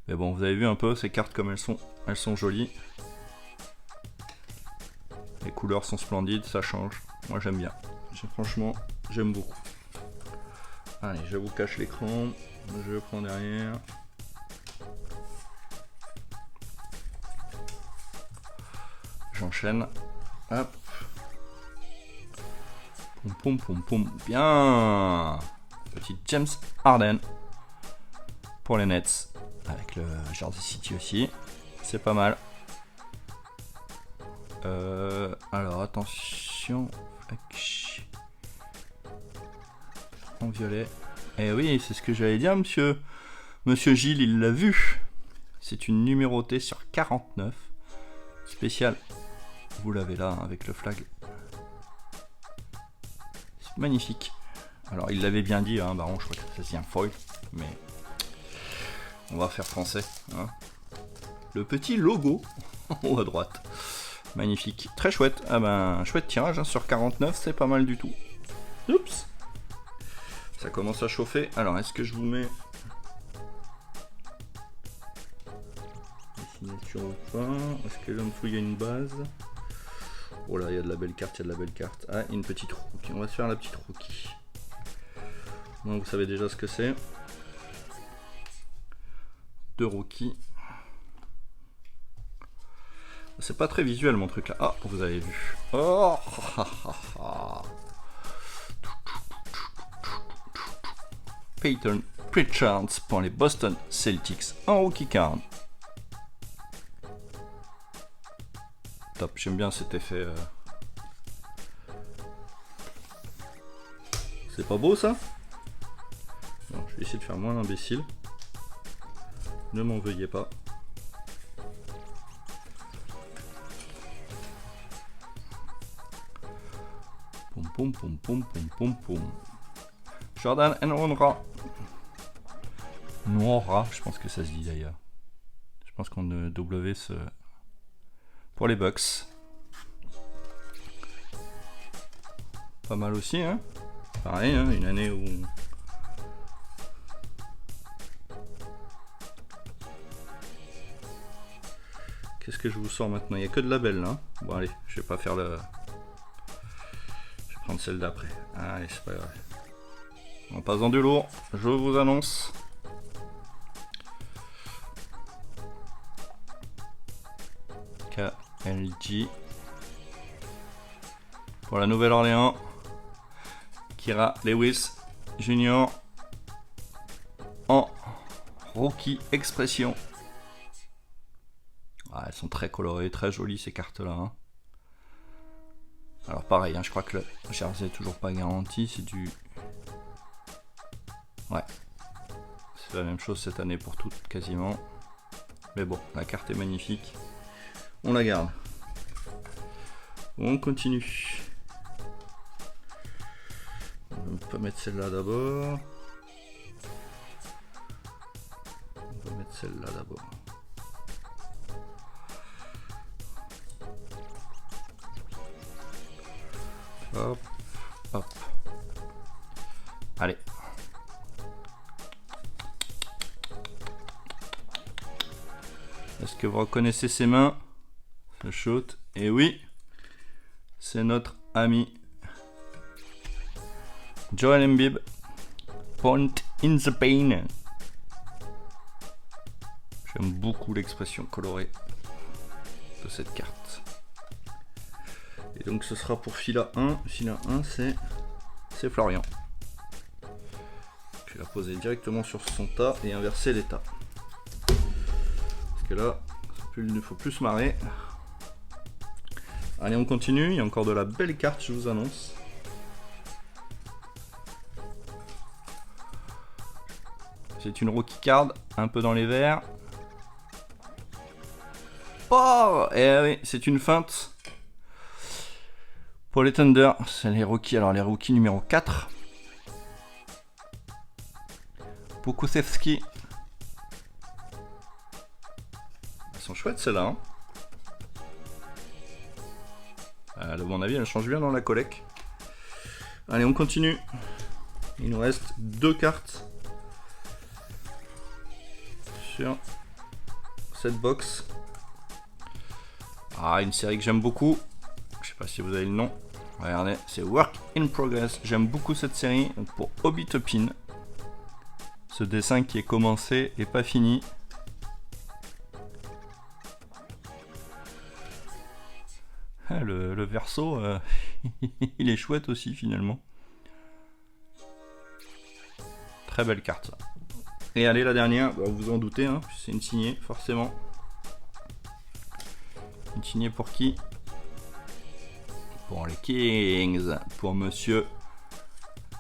Mais bon, vous avez vu un peu ces cartes comme elles sont jolies. Les couleurs sont splendides, ça change. Moi j'aime bien. Franchement, j'aime beaucoup. Allez, je vous cache l'écran. Je prends derrière. J'enchaîne. Hop. Poum poum poum. Bien. Petit James Harden pour les Nets. Avec le Jersey City aussi. C'est pas mal. Alors attention. En violet. Eh oui, c'est ce que j'allais dire, monsieur Gilles, il l'a vu. C'est une numérotée sur 49. Spécial. Vous l'avez là, hein, avec le flag. C'est magnifique. Alors, il l'avait bien dit, hein, Baron, je crois que c'est un foil. Mais on va faire français. Hein. Le petit logo en haut à droite. Magnifique. Très chouette. Ah ben, chouette tirage, hein, sur 49, c'est pas mal du tout. Oups. Ça commence à chauffer. Alors, est-ce que je vous mets les signatures ou pas? Est-ce que là en dessous il y a une base? Oh là, il y a de la belle carte, il y a de la belle carte. Ah, une petite rookie. On va se faire la petite rookie. Donc, vous savez déjà ce que c'est. 2 rookies. C'est pas très visuel mon truc là. Ah, vous avez vu. Oh, Peyton Pritchard pour les Boston Celtics en rookie card. Top, j'aime bien cet effet. C'est pas beau ça? Non, je vais essayer de faire moins l'imbécile. Ne m'en veuillez pas. Pom pom pom pom pom pom pom. Jordan Nwora. Nwora, je pense que ça se dit d'ailleurs. Je pense qu'on W ce pour les Bucks. Pas mal aussi, hein. Pareil, hein, une année où qu'est-ce que je vous sors maintenant? Il n'y a que de labels là. Bon allez, je vais pas faire le. Je vais prendre celle d'après. Allez, c'est pas grave. On passe dans du lourd, je vous annonce. KLG. Pour la Nouvelle-Orléans. Kira Lewis Jr. en rookie expression. Ah, elles sont très colorées, très jolies ces cartes-là. Hein. Alors pareil, hein, je crois que le jersey est toujours pas garanti, c'est du... Ouais. C'est la même chose cette année pour toutes quasiment. Mais bon, la carte est magnifique. On la garde. On continue. On peut mettre celle-là d'abord. On va mettre celle-là d'abord. Hop, hop. Allez. Est-ce que vous reconnaissez ses mains? Ce shoot. Et oui, c'est notre ami Joel Embiid. Point in the pain. J'aime beaucoup l'expression colorée de cette carte. Et donc ce sera pour fila 1. Fila 1 c'est Florian. Je vais la poser directement sur son tas et inverser les tas. Parce que là, il ne faut plus se marrer. Allez, on continue. Il y a encore de la belle carte, je vous annonce. C'est une rookie card, un peu dans les verts. Oh, et oui, c'est une feinte. Pour les Thunder, c'est les rookies. Alors, les rookies numéro 4. Pokusevski. Elles sont chouettes, celles-là. Hein. À mon avis, elles changent bien dans la collecte. Allez, on continue. Il nous reste 2 cartes sur cette box. Ah, une série que j'aime beaucoup. Je sais pas si vous avez le nom. Regardez, c'est Work in Progress. J'aime beaucoup cette série. Donc pour Obi Toppin. Ce dessin qui est commencé et pas fini. Ah, le verso, il est chouette aussi finalement. Très belle carte ça. Et allez, la dernière, bah, vous vous en doutez, hein, c'est une signée forcément. Une signée pour qui? Pour les Kings, pour monsieur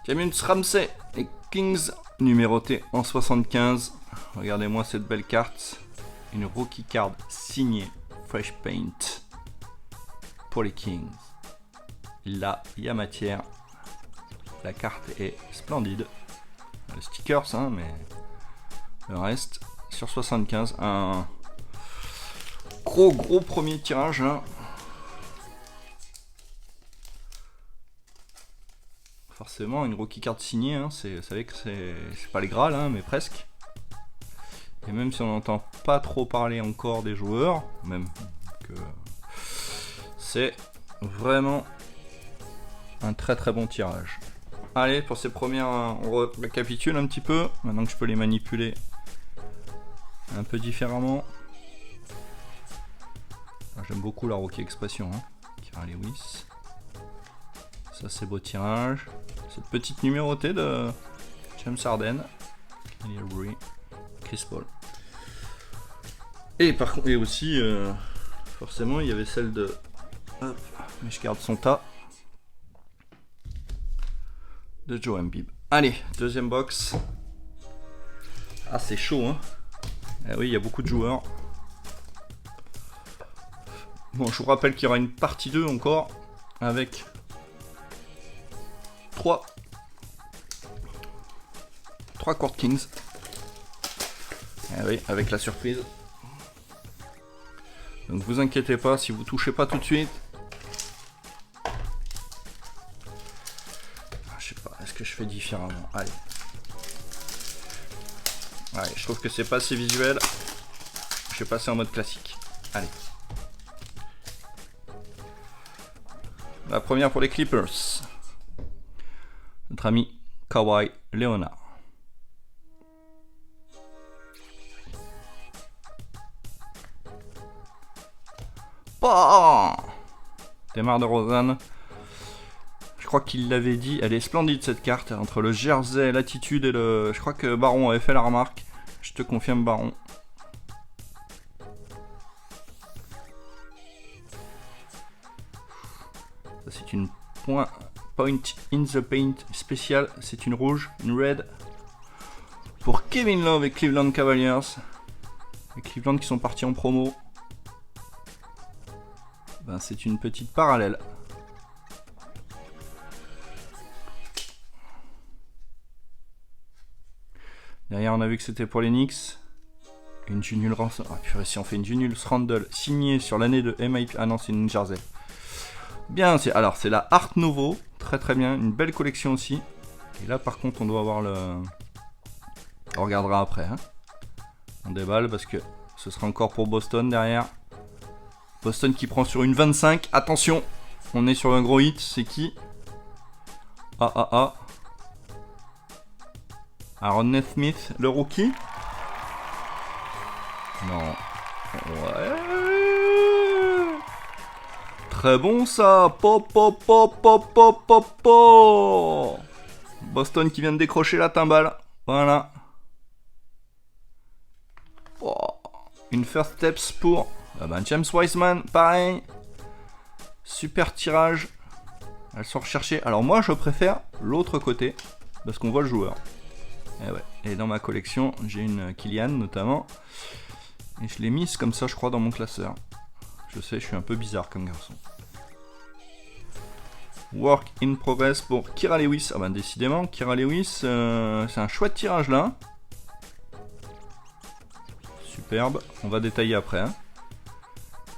James Ramsey. Les Kings, numérotés en 75. Regardez-moi cette belle carte. Une rookie card signée Fresh Paint pour les Kings. Là, il y a matière. La carte est splendide. Les stickers, hein, mais le reste sur 75. Un gros premier tirage là. forcément une rookie card signée, hein, vous savez que c'est pas les Graal, hein, mais presque. Et même si on n'entend pas trop parler encore des joueurs, même que c'est vraiment un très très bon tirage. Allez, pour ces premières, on récapitule un petit peu, maintenant que je peux les manipuler un peu différemment. J'aime beaucoup la Rookie Expression, hein. Kira Lewis. Ça c'est beau tirage. Cette petite numérotée de James Harden, Kelly Oubre, Chris Paul. Et par contre, et aussi, forcément, il y avait celle de... Hop, mais je garde son tas. De Joe Embiid. Allez, deuxième box. Ah, c'est chaud, hein. Eh oui, il y a beaucoup de joueurs. Bon, je vous rappelle qu'il y aura une partie 2 encore, avec 3 Court Kings. Eh oui, avec la surprise. Donc vous inquiétez pas, si vous touchez pas tout de suite. Je sais pas, est-ce que je fais différemment? Allez. Allez, je trouve que c'est pas assez visuel. Je vais passer en mode classique. Allez. La première pour les Clippers. Notre ami Kawhi Leonard. Oh, Demar DeRozan. Je crois qu'il l'avait dit. Elle est splendide cette carte. Entre le jersey, l'attitude et le... Je crois que Baron avait fait la remarque. Je te confirme, Baron. Ça c'est une point in the paint spéciale. C'est une rouge, une red. Pour Kevin Love et Cleveland Cavaliers. Les Cleveland qui sont partis en promo. Ben, c'est une petite parallèle. Derrière, on a vu que c'était pour les Knicks. Une Julius Randle. Ah, purée, si on fait une Julius Randle signée sur l'année de MIP. Ah non, c'est une jersey. Bien, alors c'est la Art Nouveau. Très très bien. Une belle collection aussi. Et là, par contre, on doit avoir le. On regardera après. Hein. On déballe parce que ce sera encore pour Boston derrière. Boston qui prend sur une 25. Attention, on est sur un gros hit. C'est qui? Aaron Nesmith, le rookie. Non. Ouais. Très bon ça. Boston qui vient de décrocher la timbale. Voilà. Oh. Une first steps pour... Ah ben James Wiseman, pareil. Super tirage. Elles sont recherchées. Alors moi je préfère l'autre côté. Parce qu'on voit le joueur. Et ouais. Et dans ma collection, j'ai une Kylian notamment. Et je l'ai mise comme ça je crois dans mon classeur. Je sais, je suis un peu bizarre comme garçon. Work in progress pour Kira Lewis. Ah ben décidément, Kira Lewis, c'est un chouette tirage là. Superbe. On va détailler après. Hein.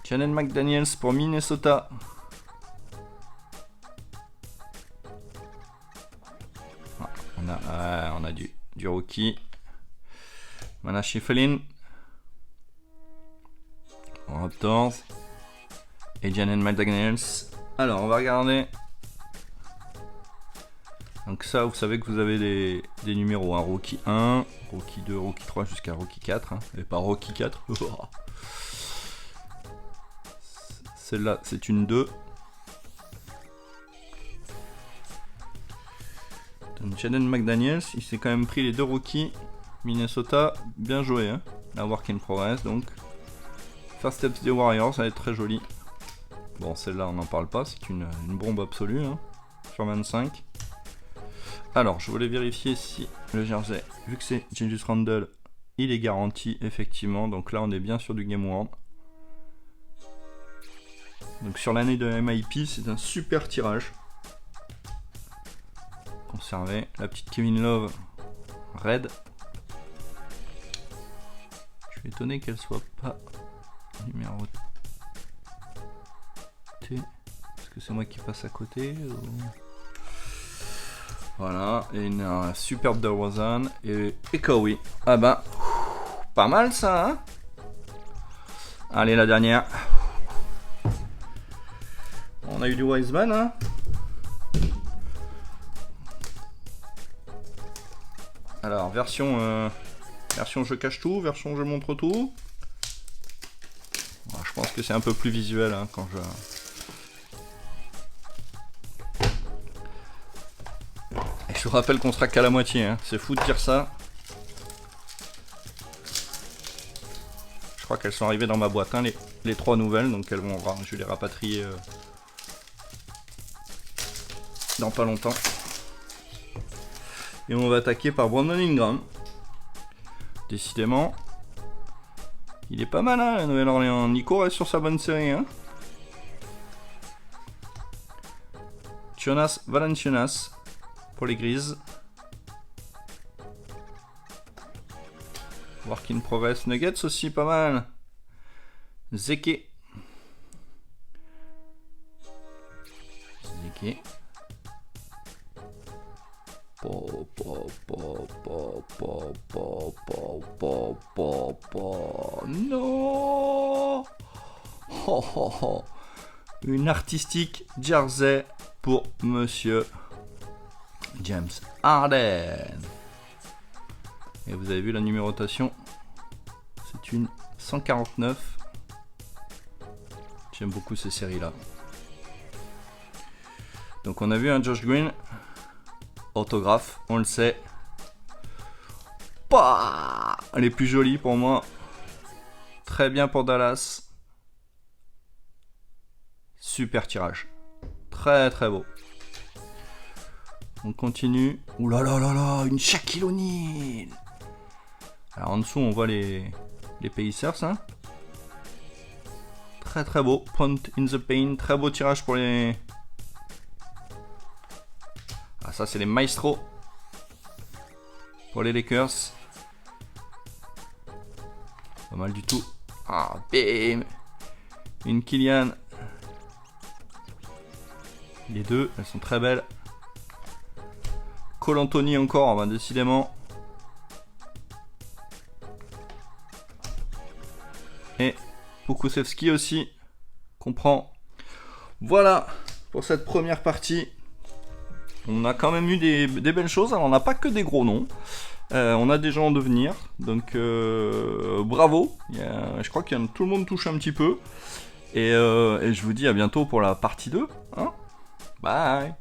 Jaden McDaniels pour Minnesota. Ah, on a du rookie. Mana Schiffelin. Raptors. Et Jaden McDaniels. Alors, on va regarder. Donc ça, vous savez que vous avez des numéros. Hein. Rookie 1, Rookie 2, Rookie 3 jusqu'à Rookie 4. Hein. Et pas Rookie 4. Celle-là, c'est une 2. Donc, Jaden McDaniels, il s'est quand même pris les deux rookies. Minnesota, bien joué. Hein. La work in progress, donc. First Steps des Warriors, ça va être très joli. Bon, celle-là, on n'en parle pas. C'est une bombe absolue. Hein, sur 25. Alors, je voulais vérifier si le jersey, vu que c'est Julius Randle, il est garanti, effectivement. Donc là, on est bien sur du Game World. Donc sur l'année de MIP, c'est un super tirage. Conservé. La petite Kevin Love Red. Je suis étonné qu'elle soit pas numérotée. Est-ce que c'est moi qui passe à côté ou... Voilà, et une superbe DeRozan et Kawhi. Ah ben, pas mal ça, hein. Allez, la dernière. On a eu du Wiseman, hein. Alors, version je cache tout, version je montre tout. Bon, je pense que c'est un peu plus visuel hein, quand je... Et je vous rappelle qu'on sera qu'à la moitié, hein. C'est fou de dire ça. Je crois qu'elles sont arrivées dans ma boîte, hein, les 3 nouvelles, donc elles vont, je vais les rapatrier dans pas longtemps. Et on va attaquer par Brandon Ingram. Décidément, il est pas mal, hein, la Nouvelle-Orléans. Nico reste sur sa bonne série, hein. Jonas Valanciunas pour les Grises. Work in progress. Nuggets aussi pas mal. Zeke. Non. Une artistique jersey pour Monsieur James Harden. Et vous avez vu la numérotation, c'est une 149. J'aime beaucoup ces séries là. Donc on a vu un Josh Green, autographe, on le sait. Bah, elle est plus jolie pour moi. Très bien pour Dallas. Super tirage. Très très beau. On continue. Ouh là là là là, une Shaquille O'Neal. Alors en dessous on voit les Pacers, hein. Très très beau. Point in the paint. Très beau tirage pour les... Ah ça c'est les Maestros. Pour les Lakers. Pas mal du tout. Ah bim. Une Kylian. Les deux, elles sont très belles. Cole Anthony encore, ben décidément. Et Pokusevski aussi, qu'on prend. Voilà pour cette première partie. On a quand même eu des belles choses. Alors on n'a pas que des gros noms. On a des gens en devenir. Donc bravo. Je crois que tout le monde touche un petit peu. Et je vous dis à bientôt pour la partie 2. Hein. Bye.